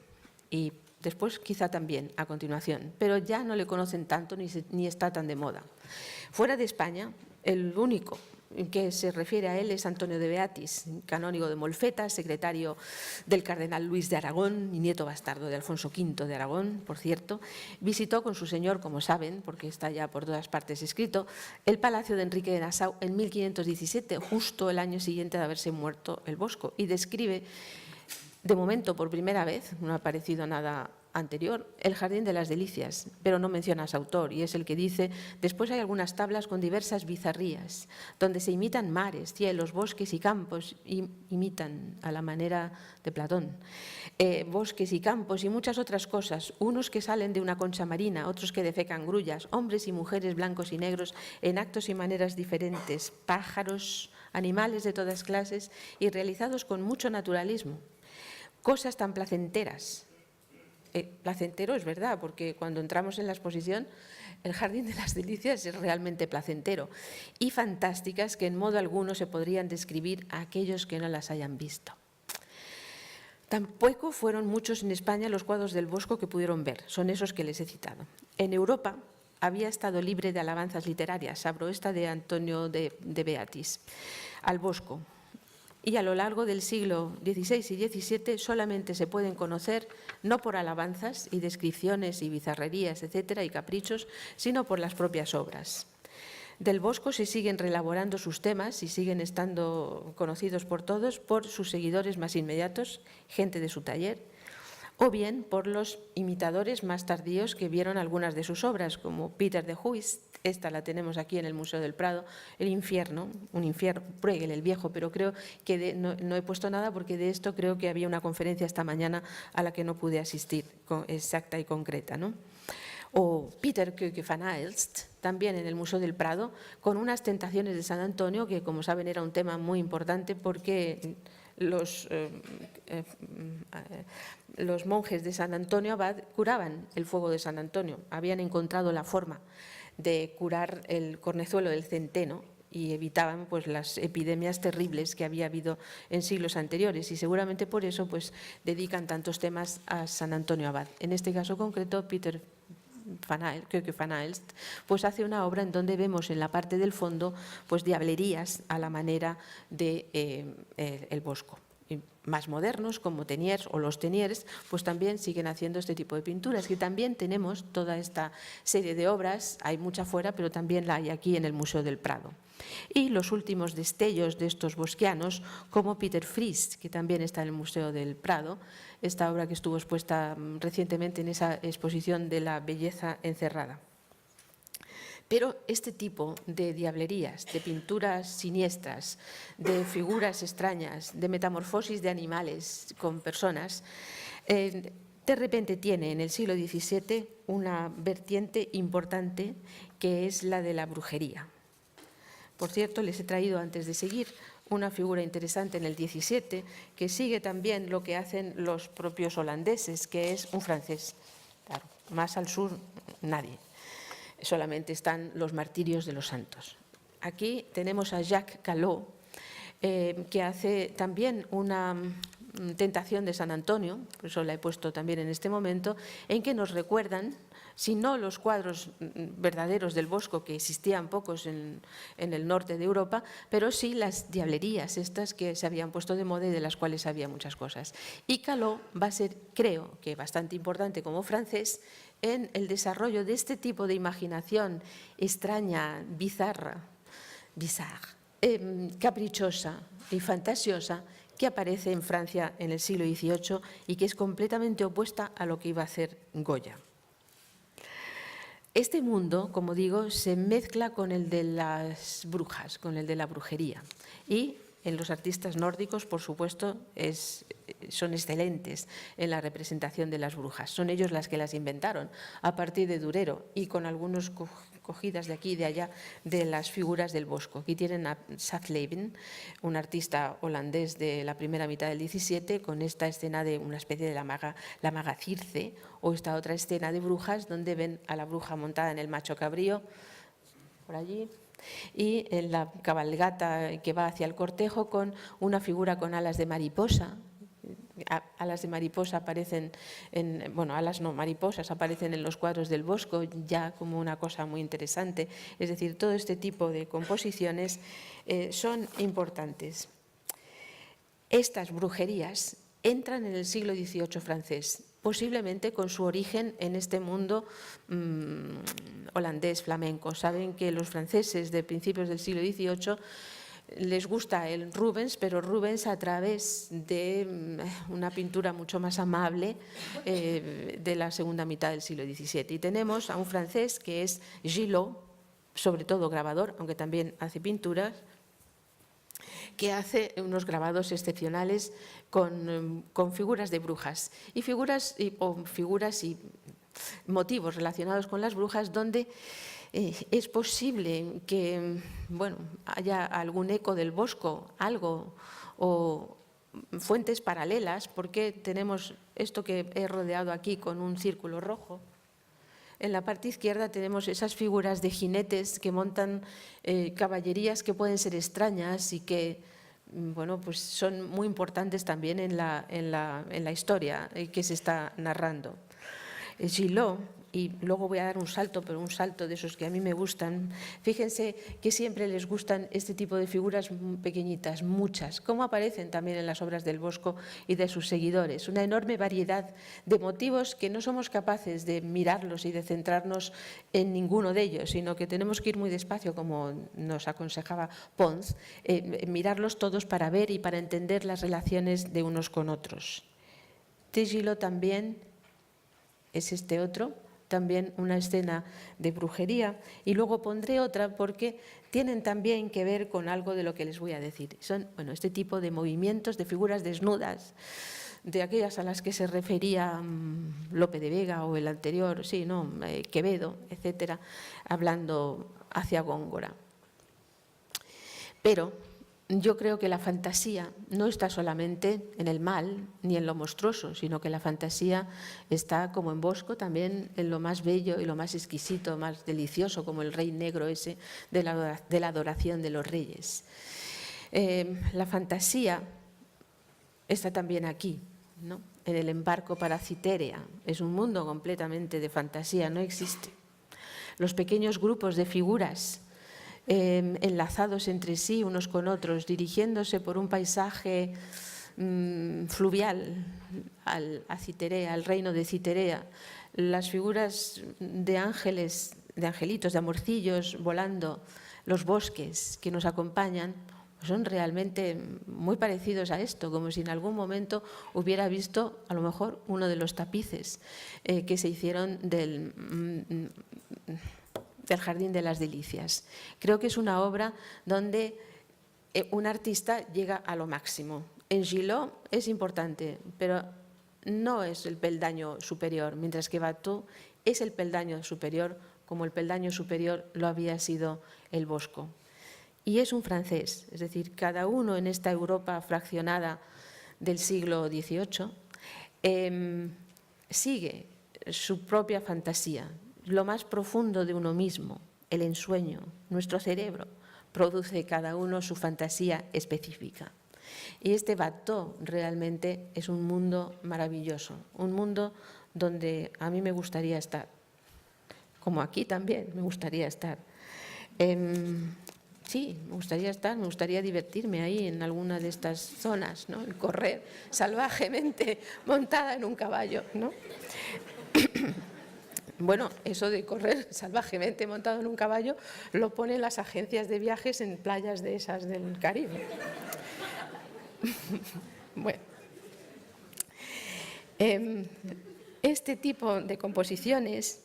y después quizá también a continuación, pero ya no le conocen tanto ni está tan de moda. Fuera de España, el único que se refiere a él es Antonio de Beatis, canónigo de Molfeta, secretario del cardenal Luis de Aragón y nieto bastardo de Alfonso V de Aragón, por cierto. Visitó con su señor, como saben, porque está ya por todas partes escrito, el palacio de Enrique de Nassau en 1517, justo el año siguiente de haberse muerto el Bosco, y describe, de momento por primera vez, no ha aparecido nada anterior, el Jardín de las Delicias, pero no menciona a su autor, y es el que dice: después hay algunas tablas con diversas bizarrías, donde se imitan mares, cielos, bosques y campos, imitan a la manera de Platón, bosques y campos y muchas otras cosas, unos que salen de una concha marina, otros que defecan grullas, hombres y mujeres blancos y negros en actos y maneras diferentes, pájaros, animales de todas clases y realizados con mucho naturalismo. Cosas tan placenteras. Placentero es verdad, porque cuando entramos en la exposición, el Jardín de las Delicias es realmente placentero, y fantásticas que en modo alguno se podrían describir a aquellos que no las hayan visto. Tampoco fueron muchos en España los cuadros del Bosco que pudieron ver, son esos que les he citado. En Europa había estado libre de alabanzas literarias, abro esta de Antonio de Beatis, al Bosco. Y a lo largo del siglo XVI y XVII solamente se pueden conocer no por alabanzas y descripciones y bizarrerías, etcétera, y caprichos, sino por las propias obras. Del Bosco se siguen reelaborando sus temas y siguen estando conocidos por todos, por sus seguidores más inmediatos, gente de su taller, o bien por los imitadores más tardíos que vieron algunas de sus obras, como Peter de Huist. Esta la tenemos aquí en el Museo del Prado, El infierno, un infierno, Bruegel el viejo, pero creo que no he puesto nada porque de esto creo que había una conferencia esta mañana a la que no pude asistir, exacta y concreta, ¿no? O Peter Köke van Aelst, también en el Museo del Prado, con unas tentaciones de San Antonio, que como saben era un tema muy importante porque los monjes de San Antonio Abad curaban el fuego de San Antonio. Habían encontrado la forma de curar el cornezuelo del centeno y evitaban pues las epidemias terribles que había habido en siglos anteriores, y seguramente por eso pues dedican tantos temas a San Antonio Abad. En este caso concreto, Peter Köke van Aalst pues hace una obra en donde vemos en la parte del fondo pues diablerías a la manera de el Bosco. Y más modernos como Teniers o los Teniers pues también siguen haciendo este tipo de pinturas, que también tenemos toda esta serie de obras, hay mucha fuera, pero también la hay aquí en el Museo del Prado. Y los últimos destellos de estos bosquianos, como Peter Fries, que también está en el Museo del Prado, esta obra que estuvo expuesta recientemente en esa exposición de la belleza encerrada. Pero este tipo de diablerías, de pinturas siniestras, de figuras extrañas, de metamorfosis de animales con personas, de repente tiene en el siglo XVII una vertiente importante que es la de la brujería. Por cierto, les he traído antes de seguir una figura interesante en el XVII que sigue también lo que hacen los propios holandeses, que es un francés. Claro, más al sur nadie. Solamente están los martirios de los santos. Aquí tenemos a Jacques Callot, que hace también una tentación de San Antonio, por eso la he puesto también en este momento, en que nos recuerdan, si no los cuadros verdaderos del Bosco, que existían pocos en el norte de Europa, pero sí las diablerías estas que se habían puesto de moda y de las cuales había muchas cosas. Y Callot va a ser, creo que bastante importante como francés, en el desarrollo de este tipo de imaginación extraña, bizarra, caprichosa y fantasiosa que aparece en Francia en el siglo XVIII y que es completamente opuesta a lo que iba a hacer Goya. Este mundo, como digo, se mezcla con el de las brujas, con el de la brujería, y en los artistas nórdicos, por supuesto, son excelentes en la representación de las brujas. Son ellos las que las inventaron a partir de Durero y con algunas cogidas de aquí y de allá de las figuras del Bosco. Aquí tienen a Sathleven, un artista holandés de la primera mitad del XVII, con esta escena de una especie de la maga Circe, o esta otra escena de brujas donde ven a la bruja montada en el macho cabrío, por allí, y en la cabalgata que va hacia el cortejo con una figura con alas de mariposa. Alas de mariposa aparecen, alas no, mariposas aparecen en los cuadros del Bosco ya como una cosa muy interesante. Es decir, todo este tipo de composiciones son importantes. Estas brujerías entran en el siglo XVIII francés, posiblemente con su origen en este mundo holandés flamenco. Saben que los franceses de principios del siglo XVIII les gusta el Rubens, pero Rubens a través de una pintura mucho más amable de la segunda mitad del siglo XVII. Y tenemos a un francés que es Gillot, sobre todo grabador, aunque también hace pinturas, que hace unos grabados excepcionales con figuras de brujas y figuras y motivos relacionados con las brujas, donde es posible que haya algún eco del Bosco, algo, o fuentes paralelas, porque tenemos esto que he rodeado aquí con un círculo rojo. En la parte izquierda tenemos esas figuras de jinetes que montan caballerías que pueden ser extrañas y que pues son muy importantes también en la historia que se está narrando. Gillot, y luego voy a dar un salto, pero un salto de esos que a mí me gustan. Fíjense que siempre les gustan este tipo de figuras pequeñitas, muchas, como aparecen también en las obras del Bosco y de sus seguidores. Una enorme variedad de motivos que no somos capaces de mirarlos y de centrarnos en ninguno de ellos, sino que tenemos que ir muy despacio, como nos aconsejaba Pons, mirarlos todos para ver y para entender las relaciones de unos con otros. De Gillot también es este otro, también una escena de brujería, y luego pondré otra porque tienen también que ver con algo de lo que les voy a decir. Son este tipo de movimientos, de figuras desnudas, de aquellas a las que se refería Lope de Vega o el anterior, Quevedo, etcétera, hablando hacia Góngora. Pero yo creo que la fantasía no está solamente en el mal ni en lo monstruoso, sino que la fantasía está, como en Bosco, también en lo más bello y lo más exquisito, más delicioso, como el rey negro ese de la adoración de los reyes. La fantasía está también aquí, ¿no? En el embarco para Citerea. Es un mundo completamente de fantasía, no existe. Los pequeños grupos de figuras enlazados entre sí unos con otros, dirigiéndose por un paisaje fluvial a Citerea, al reino de Citerea. Las figuras de ángeles, de angelitos, de amorcillos volando, los bosques que nos acompañan, son realmente muy parecidos a esto, como si en algún momento hubiera visto a lo mejor uno de los tapices que se hicieron del Jardín de las Delicias. Creo que es una obra donde un artista llega a lo máximo. En Gillot es importante, pero no es el peldaño superior, mientras que Watteau es el peldaño superior, como el peldaño superior lo había sido el Bosco. Y es un francés, es decir, cada uno en esta Europa fraccionada del siglo XVIII sigue su propia fantasía. Lo más profundo de uno mismo, el ensueño, nuestro cerebro, produce cada uno su fantasía específica. Y este Watteau realmente es un mundo maravilloso, un mundo donde a mí me gustaría estar, como aquí también me gustaría estar. Sí, me gustaría estar, me gustaría divertirme ahí en alguna de estas zonas, ¿no? Y correr salvajemente montada en un caballo, ¿no? Bueno, eso de correr salvajemente montado en un caballo lo ponen las agencias de viajes en playas de esas del Caribe. Bueno, este tipo de composiciones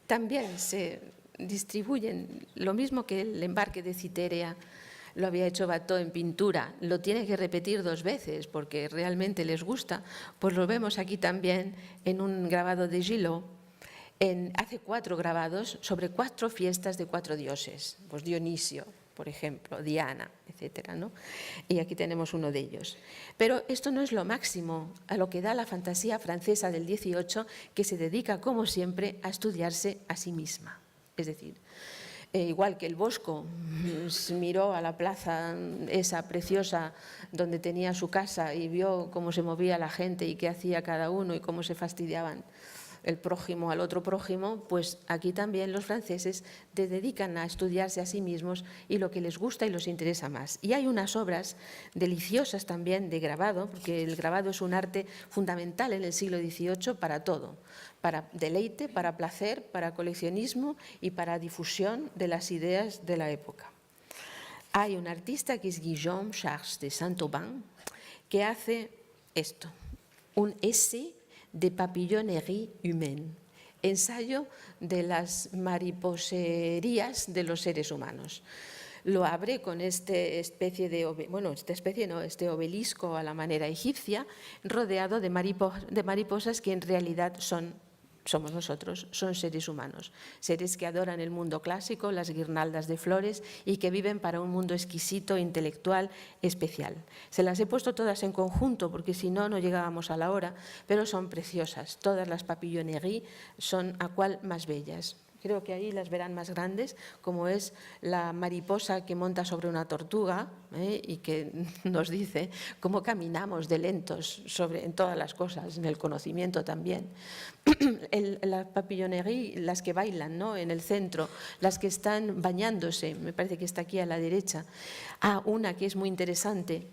también se distribuyen, lo mismo que el embarque de Citerea lo había hecho Watteau en pintura, lo tiene que repetir 2 veces porque realmente les gusta, pues lo vemos aquí también en un grabado de Gillot. Hace 4 grabados sobre 4 fiestas de 4 dioses, pues Dionisio, por ejemplo, Diana, etcétera, ¿no? Y aquí tenemos uno de ellos. Pero esto no es lo máximo a lo que da la fantasía francesa del XVIII, que se dedica, como siempre, a estudiarse a sí misma. Es decir, igual que el Bosco miró a la plaza esa preciosa donde tenía su casa y vio cómo se movía la gente y qué hacía cada uno y cómo se fastidiaban el prójimo al otro prójimo, pues aquí también los franceses se dedican a estudiarse a sí mismos y lo que les gusta y les interesa más. Y hay unas obras deliciosas también de grabado, porque el grabado es un arte fundamental en el siglo XVIII para todo, para deleite, para placer, para coleccionismo y para difusión de las ideas de la época. Hay un artista que es Guillaume Charles de Saint-Aubin que hace esto, un essai de papillonerie humaine, ensayo de las mariposerías de los seres humanos. Lo abre con este obelisco a la manera egipcia, rodeado de mariposas que en realidad somos nosotros, son seres humanos, seres que adoran el mundo clásico, las guirnaldas de flores y que viven para un mundo exquisito, intelectual, especial. Se las he puesto todas en conjunto porque si no, no llegábamos a la hora, pero son preciosas. Todas las papilloneries son a cual más bellas. Creo que ahí las verán más grandes, como es la mariposa que monta sobre una tortuga y que nos dice cómo caminamos de lentos en todas las cosas, en el conocimiento también. La papillonerie, las que bailan, ¿no?, en el centro, las que están bañándose, me parece que está aquí a la derecha. Una que es muy interesante,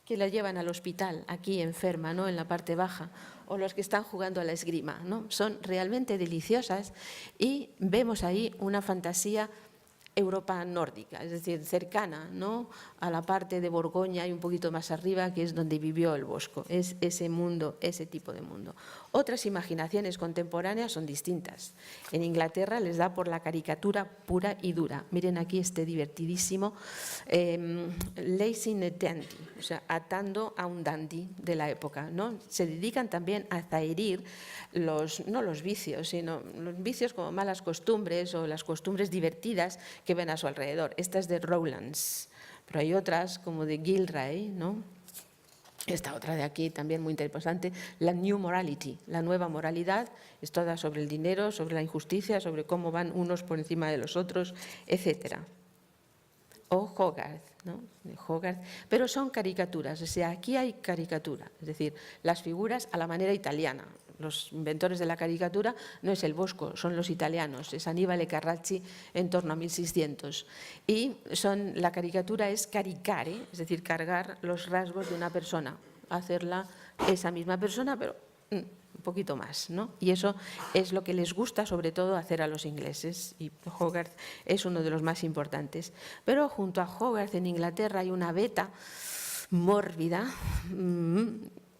que la llevan al hospital, aquí enferma, ¿no?, en la parte baja, o los que están jugando a la esgrima, ¿no? Son realmente deliciosas y vemos ahí una fantasía Europa nórdica, es decir, cercana, ¿no?, a la parte de Borgoña y un poquito más arriba, que es donde vivió el Bosco. Es ese mundo, ese tipo de mundo. Otras imaginaciones contemporáneas son distintas. En Inglaterra les da por la caricatura pura y dura. Miren aquí este divertidísimo Lacing a Dandy, o sea, atando a un dandy de la época, ¿no? Se dedican también a zaherir no los vicios, sino los vicios como malas costumbres o las costumbres divertidas que ven a su alrededor. Esta es de Rowlands, Pero hay otras, como de Gilray, ¿no? Esta otra de aquí también muy interesante, la New Morality, la nueva moralidad, es toda sobre el dinero, sobre la injusticia, sobre cómo van unos por encima de los otros, etcétera. O Hogarth, ¿no? Hogarth, pero son caricaturas, o sea, aquí hay caricatura, es decir, las figuras a la manera italiana. Los inventores de la caricatura no es el Bosco, son los italianos, es Aníbal e Carracci en torno a 1600. Y la caricatura es caricare, es decir, cargar los rasgos de una persona, hacerla esa misma persona, pero un poquito más, ¿no? Y eso es lo que les gusta sobre todo hacer a los ingleses, y Hogarth es uno de los más importantes. Pero junto a Hogarth en Inglaterra hay una veta mórbida,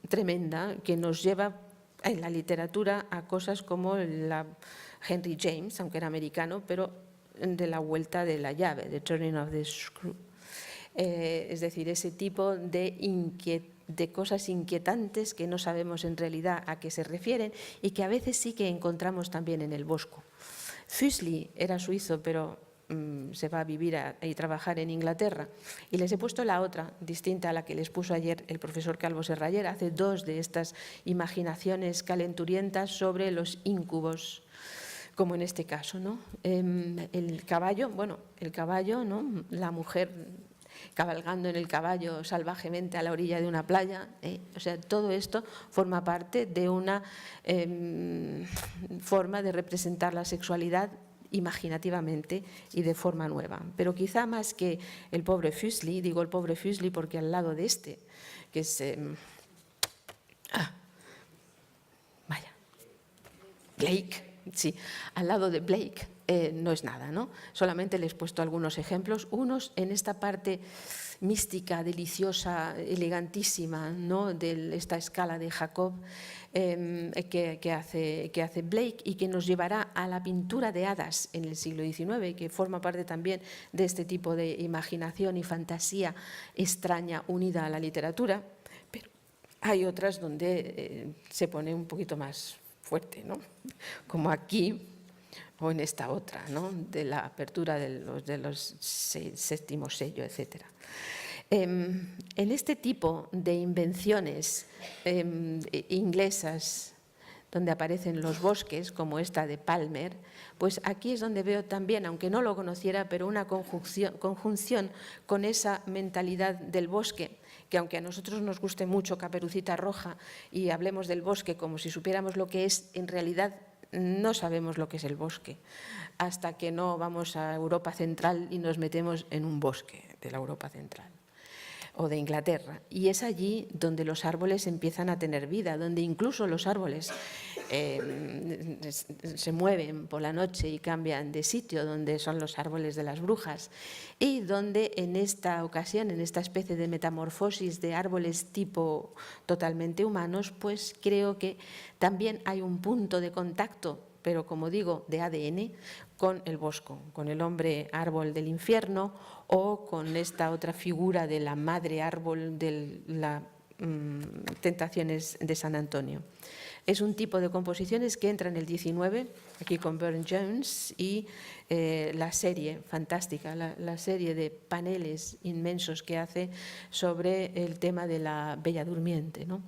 tremenda, que nos lleva en la literatura a cosas como la Henry James, aunque era americano, pero de la vuelta de la llave, The Turning of the Screw. Es decir, ese tipo de cosas inquietantes que no sabemos en realidad a qué se refieren y que a veces sí que encontramos también en el Bosco. Fuseli era suizo, pero se va a vivir y trabajar en Inglaterra. Y les he puesto la otra, distinta a la que les puso ayer el profesor Calvo Serraller. Hace dos de estas imaginaciones calenturientas sobre los íncubos, como en este caso, ¿no? El caballo, ¿no? La mujer cabalgando en el caballo salvajemente a la orilla de una playa, o sea, todo esto forma parte de una forma de representar la sexualidad imaginativamente y de forma nueva. Pero quizá más que el pobre Fuseli, digo el pobre Fuseli porque al lado de este, que es... Blake, sí, al lado de Blake no es nada, ¿no? Solamente les he puesto algunos ejemplos, unos en esta parte mística, deliciosa, elegantísima, ¿no? De esta escala de Jacob que hace Blake y que nos llevará a la pintura de hadas en el siglo XIX, que forma parte también de este tipo de imaginación y fantasía extraña unida a la literatura. Pero hay otras donde se pone un poquito más fuerte, ¿no? Como aquí o en esta otra, ¿no? De la apertura de los séptimo sello, etc. En este tipo de invenciones inglesas, donde aparecen los bosques, como esta de Palmer, pues aquí es donde veo también, aunque no lo conociera, pero una conjunción con esa mentalidad del bosque, que aunque a nosotros nos guste mucho Caperucita Roja y hablemos del bosque como si supiéramos lo que es, en realidad no sabemos lo que es el bosque hasta que no vamos a Europa Central y nos metemos en un bosque de la Europa Central o de Inglaterra. Y es allí donde los árboles empiezan a tener vida, donde incluso los árboles se mueven por la noche y cambian de sitio, donde son los árboles de las brujas, y donde en esta ocasión, en esta especie de metamorfosis de árboles tipo totalmente humanos, pues creo que también hay un punto de contacto, pero como digo, de ADN, con el Bosco, con el hombre árbol del infierno o con esta otra figura de la madre árbol de las tentaciones de San Antonio. Es un tipo de composiciones que entra en el 19, aquí con Burne-Jones, y la serie fantástica, la serie de paneles inmensos que hace sobre el tema de la Bella Durmiente, ¿no?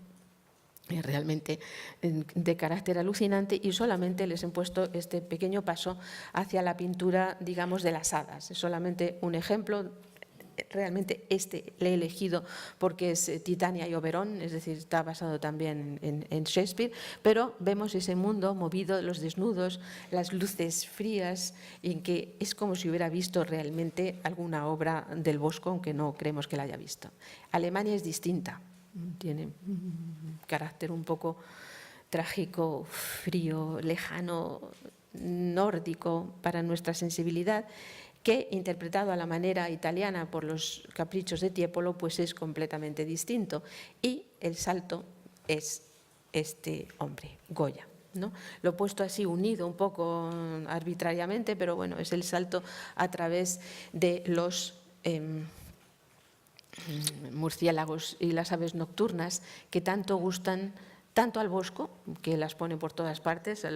Realmente de carácter alucinante, y solamente les he puesto este pequeño paso hacia la pintura, digamos, de las hadas. Es solamente un ejemplo. Realmente este le he elegido porque es Titania y Oberon, es decir, está basado también en Shakespeare, pero vemos ese mundo movido, los desnudos, las luces frías, en que es como si hubiera visto realmente alguna obra del Bosco, aunque no creemos que la haya visto. Alemania es distinta. Tiene un carácter un poco trágico, frío, lejano, nórdico para nuestra sensibilidad, que interpretado a la manera italiana por los caprichos de Tiepolo, pues es completamente distinto. Y el salto es este hombre, Goya, ¿no? Lo he puesto así unido un poco arbitrariamente, pero bueno, es el salto a través de los murciélagos y las aves nocturnas que tanto gustan tanto al Bosco, que las pone por todas partes,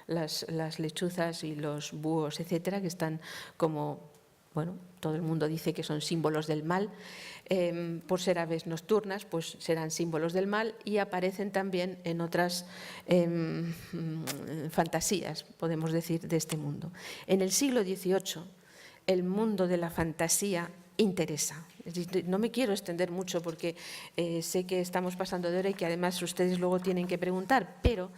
las lechuzas y los búhos, etcétera, que están como bueno, todo el mundo dice que son símbolos del mal, por ser aves nocturnas, pues serán símbolos del mal y aparecen también en otras fantasías, podemos decir, de este mundo. En el siglo XVIII, el mundo de la fantasía interesa. No me quiero extender mucho porque sé que estamos pasando de hora y que además ustedes luego tienen que preguntar, pero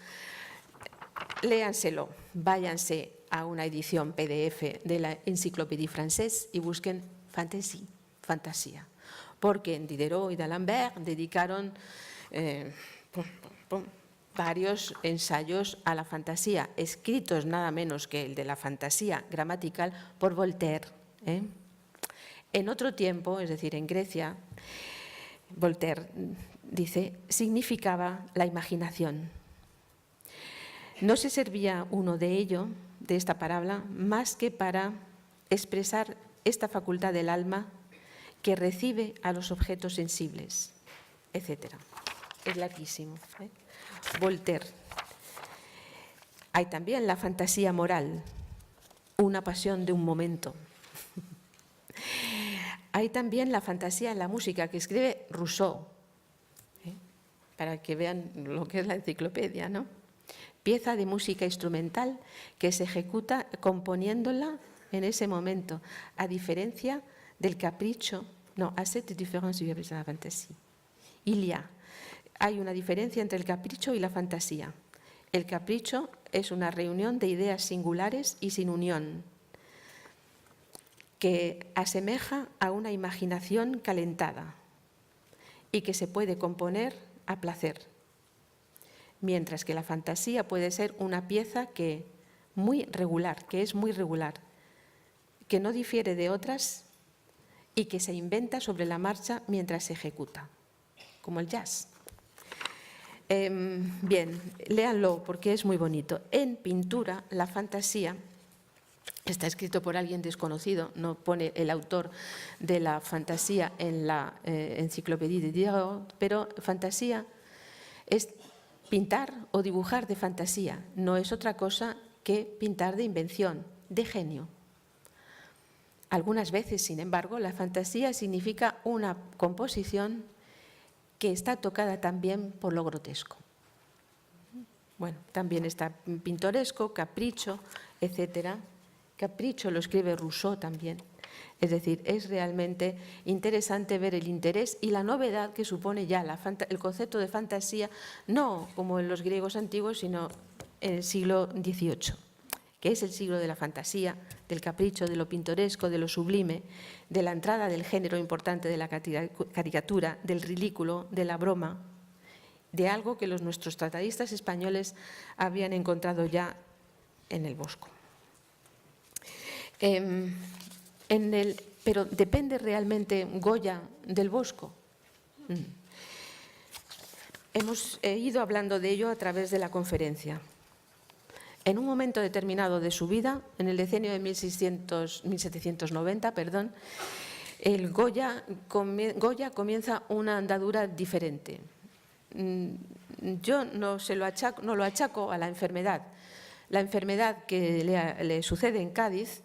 léanselo, váyanse a una edición PDF de la Enciclopédie Française y busquen fantasía, porque en Diderot y d'Alembert dedicaron varios ensayos a la fantasía, escritos nada menos que el de la fantasía gramatical por Voltaire. En otro tiempo, es decir, en Grecia, Voltaire dice, significaba la imaginación. No se servía uno de ello, de esta palabra, más que para expresar esta facultad del alma que recibe a los objetos sensibles, etc. Es larguísimo. Voltaire. Hay también la fantasía moral, una pasión de un momento. Hay también la fantasía en la música que escribe Rousseau, para que vean lo que es la enciclopedia, ¿no? Pieza de música instrumental que se ejecuta componiéndola en ese momento, a diferencia del capricho. No, à cette différence de la fantasía. Hay una diferencia entre el capricho y la fantasía. El capricho es una reunión de ideas singulares y sin unión, que asemeja a una imaginación calentada y que se puede componer a placer. Mientras que la fantasía puede ser una pieza que es muy regular, que no difiere de otras y que se inventa sobre la marcha mientras se ejecuta, como el jazz. Bien, léanlo porque es muy bonito. En pintura, la fantasía está escrito por alguien desconocido, no pone el autor de la fantasía en la Enciclopédie de Diderot, pero fantasía es pintar o dibujar de fantasía, no es otra cosa que pintar de invención, de genio. Algunas veces, sin embargo, la fantasía significa una composición que está tocada también por lo grotesco. Bueno, también está pintoresco, capricho, etcétera. Capricho lo escribe Rousseau también. Es decir, es realmente interesante ver el interés y la novedad que supone ya el concepto de fantasía, no como en los griegos antiguos, sino en el siglo XVIII, que es el siglo de la fantasía, del capricho, de lo pintoresco, de lo sublime, de la entrada del género importante de la caricatura, del ridículo, de la broma, de algo que nuestros tratadistas españoles habían encontrado ya en el Bosco. Pero ¿depende realmente Goya del Bosco? Hemos ido hablando de ello a través de la conferencia. En un momento determinado de su vida, en el decenio de 1790, el Goya comienza una andadura diferente. Yo no lo achaco a la enfermedad. La enfermedad que le sucede en Cádiz,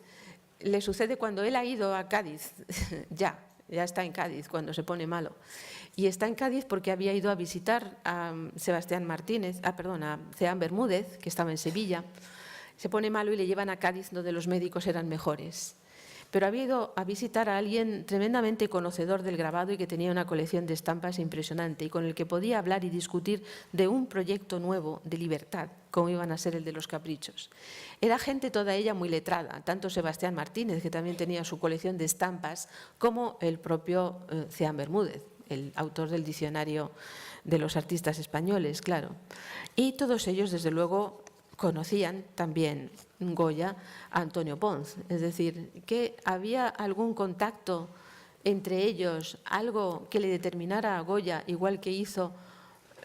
le sucede cuando él ha ido a Cádiz, ya está en Cádiz cuando se pone malo. Y está en Cádiz porque había ido a visitar a Ceán Bermúdez, que estaba en Sevilla. Se pone malo y le llevan a Cádiz, donde los médicos eran mejores. Pero había ido a visitar a alguien tremendamente conocedor del grabado y que tenía una colección de estampas impresionante y con el que podía hablar y discutir de un proyecto nuevo de libertad, como iban a ser el de los caprichos. Era gente toda ella muy letrada, tanto Sebastián Martínez, que también tenía su colección de estampas, como el propio Ceán Bermúdez, el autor del diccionario de los artistas españoles, claro. Y todos ellos, desde luego, conocían también Goya a Antonio Pons, es decir, que había algún contacto entre ellos, algo que le determinara a Goya, igual que hizo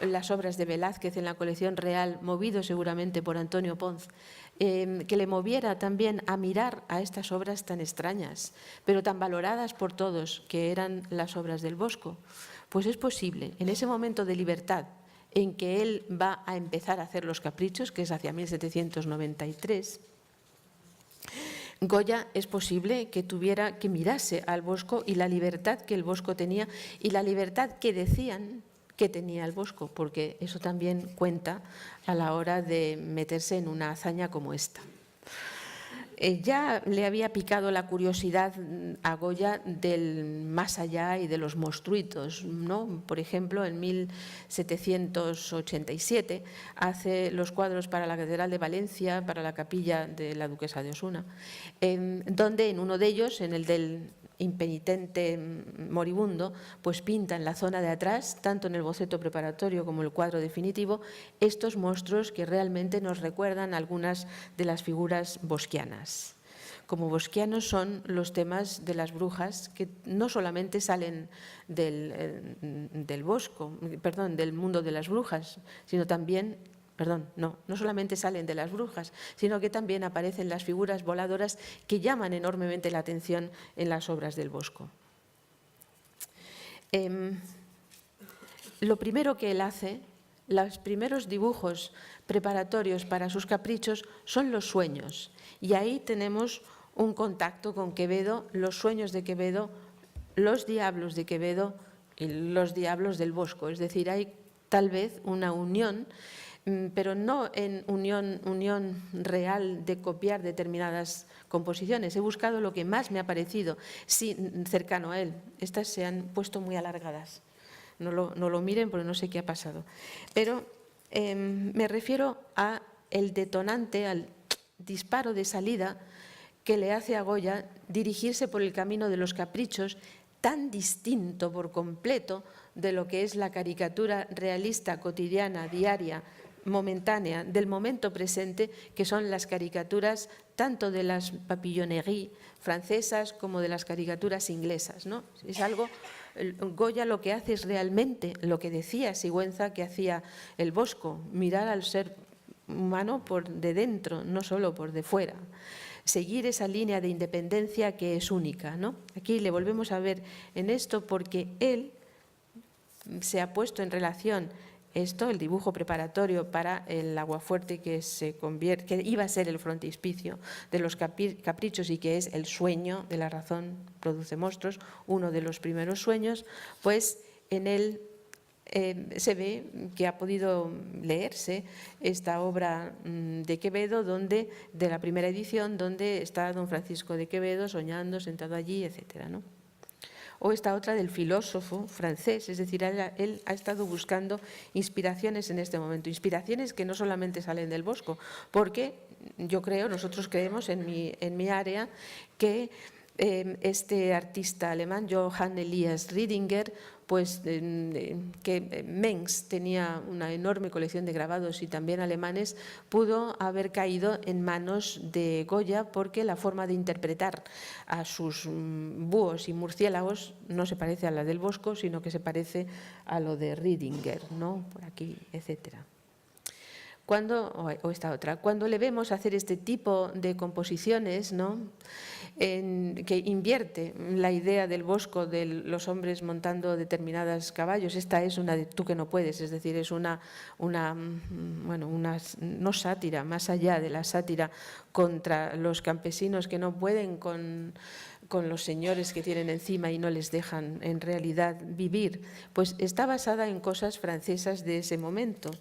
las obras de Velázquez en la colección real, movido seguramente por Antonio Pons, que le moviera también a mirar a estas obras tan extrañas, pero tan valoradas por todos, que eran las obras del Bosco. Pues es posible, en ese momento de libertad, en que él va a empezar a hacer los caprichos, que es hacia 1793, Goya es posible que mirase al Bosco y la libertad que el Bosco tenía y la libertad que decían que tenía el Bosco, porque eso también cuenta a la hora de meterse en una hazaña como esta. Ya le había picado la curiosidad a Goya del más allá y de los monstruitos, ¿no? Por ejemplo, en 1787 hace los cuadros para la Catedral de Valencia, para la capilla de la Duquesa de Osuna, donde en uno de ellos, en el del impenitente moribundo, pues pinta en la zona de atrás, tanto en el boceto preparatorio como el cuadro definitivo, estos monstruos que realmente nos recuerdan algunas de las figuras bosquianas. Como bosquianos son los temas de las brujas, que no solamente salen del mundo de las brujas, sino también no solamente salen de las brujas, sino que también aparecen las figuras voladoras que llaman enormemente la atención en las obras del Bosco. Lo primero que él hace, los primeros dibujos preparatorios para sus caprichos son los sueños. Y ahí tenemos un contacto con Quevedo, los sueños de Quevedo, los diablos de Quevedo y los diablos del Bosco. Es decir, hay tal vez una unión, pero no en unión real de copiar determinadas composiciones. He buscado lo que más me ha parecido cercano a él. Estas se han puesto muy alargadas. No lo miren porque no sé qué ha pasado. Pero me refiero a el detonante, al disparo de salida que le hace a Goya dirigirse por el camino de los caprichos, tan distinto por completo de lo que es la caricatura realista, cotidiana, diaria, momentánea, del momento presente, que son las caricaturas tanto de las papillonneries francesas como de las caricaturas inglesas, ¿no? Es algo, Goya lo que hace es realmente lo que decía Sigüenza que hacía el Bosco, mirar al ser humano por de dentro, no solo por de fuera. Seguir esa línea de independencia que es única, ¿no? Aquí le volvemos a ver en esto porque él se ha puesto en relación el dibujo preparatorio para el Aguafuerte que iba a ser el frontispicio de los caprichos y que es el sueño de la razón produce monstruos, uno de los primeros sueños, pues en él se ve que ha podido leerse esta obra de Quevedo, de la primera edición, donde está don Francisco de Quevedo soñando, sentado allí, etcétera, ¿no? O esta otra del filósofo francés, es decir, él ha estado buscando inspiraciones en este momento, inspiraciones que no solamente salen del Bosco, porque nosotros creemos en mi área que este artista alemán, Johann Elias Riedinger, pues que Mengs tenía una enorme colección de grabados y también alemanes, pudo haber caído en manos de Goya porque la forma de interpretar a sus búhos y murciélagos no se parece a la del Bosco, sino que se parece a lo de Riedinger, ¿no? Por aquí, etcétera. Cuando le vemos hacer este tipo de composiciones, ¿no? Que invierte la idea del Bosco de los hombres montando determinados caballos, esta es una de Tú que no puedes, es decir, es una no sátira, más allá de la sátira contra los campesinos que no pueden con los señores que tienen encima y no les dejan en realidad vivir, pues está basada en cosas francesas de ese momento,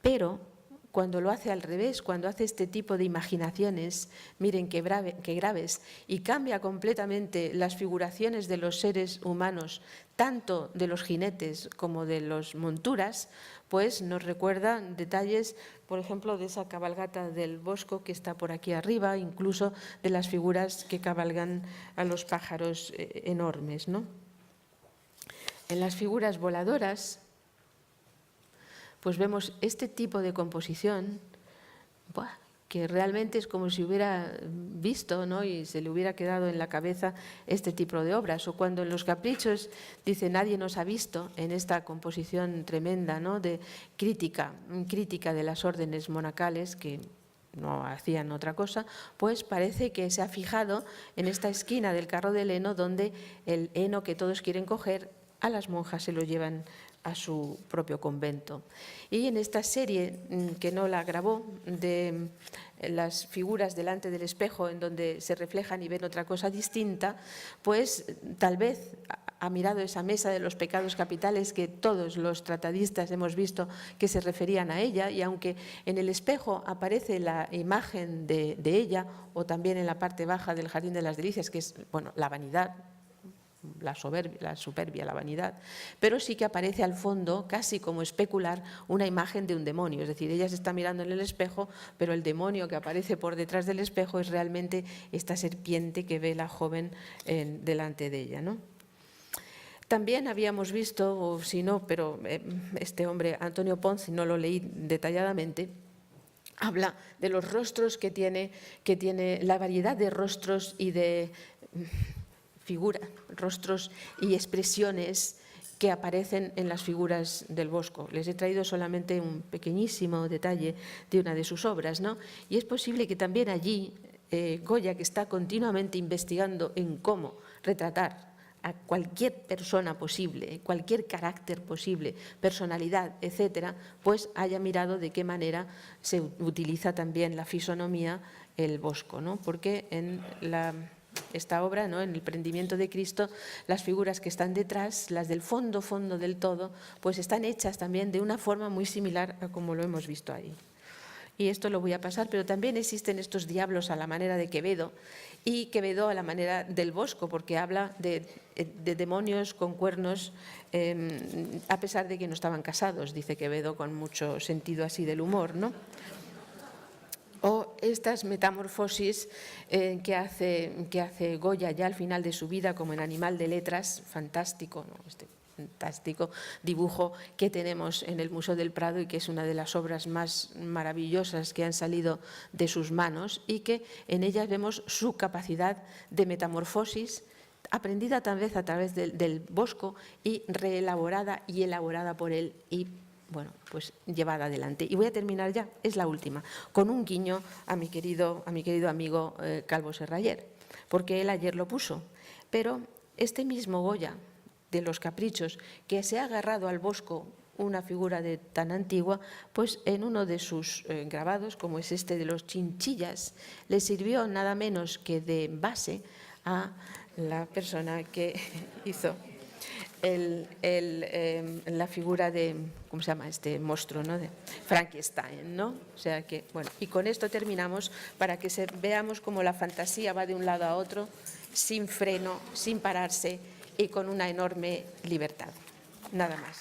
pero cuando lo hace al revés, cuando hace este tipo de imaginaciones, miren qué graves, y cambia completamente las figuraciones de los seres humanos, tanto de los jinetes como de las monturas, pues nos recuerda detalles, por ejemplo, de esa cabalgata del Bosco que está por aquí arriba, incluso de las figuras que cabalgan a los pájaros enormes, ¿no? En las figuras voladoras, pues vemos este tipo de composición, que realmente es como si hubiera visto, ¿no? Y se le hubiera quedado en la cabeza este tipo de obras. O cuando en los caprichos dice nadie nos ha visto, en esta composición tremenda, ¿no? De crítica de las órdenes monacales que no hacían otra cosa, pues parece que se ha fijado en esta esquina del carro del heno donde el heno que todos quieren coger a las monjas se lo llevan a su propio convento. Y en esta serie, que no la grabó, de las figuras delante del espejo en donde se reflejan y ven otra cosa distinta, pues tal vez ha mirado esa mesa de los pecados capitales que todos los tratadistas hemos visto que se referían a ella, y aunque en el espejo aparece la imagen de ella, o también en la parte baja del Jardín de las Delicias, que es, bueno, la vanidad, la superbia, la vanidad, pero sí que aparece al fondo, casi como especular, una imagen de un demonio. Es decir, ella se está mirando en el espejo, pero el demonio que aparece por detrás del espejo es realmente esta serpiente que ve la joven delante de ella, ¿no? También habíamos visto, o si no, pero este hombre, Antonio Ponzi, no lo leí detalladamente, habla de los rostros que tiene la variedad de rostros y de rostros y expresiones que aparecen en las figuras del Bosco. Les he traído solamente un pequeñísimo detalle de una de sus obras, ¿no? Y es posible que también allí Goya, que está continuamente investigando en cómo retratar a cualquier persona posible, cualquier carácter posible, personalidad, etcétera, pues haya mirado de qué manera se utiliza también la fisonomía, el Bosco, ¿no? Porque en esta obra, ¿no?, en el prendimiento de Cristo, las figuras que están detrás, las del fondo del todo, pues están hechas también de una forma muy similar a como lo hemos visto ahí. Y esto lo voy a pasar, pero también existen estos diablos a la manera de Quevedo, y Quevedo a la manera del Bosco, porque habla de demonios con cuernos, a pesar de que no estaban casados, dice Quevedo con mucho sentido así del humor, ¿no? O estas metamorfosis que hace Goya ya al final de su vida, como en Animal de Letras, fantástico, ¿no? Este fantástico dibujo que tenemos en el Museo del Prado, y que es una de las obras más maravillosas que han salido de sus manos, y que en ellas vemos su capacidad de metamorfosis, aprendida tal vez a través del Bosco y reelaborada y elaborada por él, y bueno, pues llevada adelante. Y voy a terminar ya, es la última, con un guiño a mi querido amigo Calvo Serrayer, porque él ayer lo puso. Pero este mismo Goya de los Caprichos, que se ha agarrado al Bosco, una figura tan antigua, pues en uno de sus grabados, como es este de los Chinchillas, le sirvió nada menos que de base a la persona que hizo la figura de, ¿cómo se llama este monstruo?, ¿no?, de Frankenstein, ¿no? O sea que, bueno, y con esto terminamos, para que veamos cómo la fantasía va de un lado a otro, sin freno, sin pararse, y con una enorme libertad. Nada más.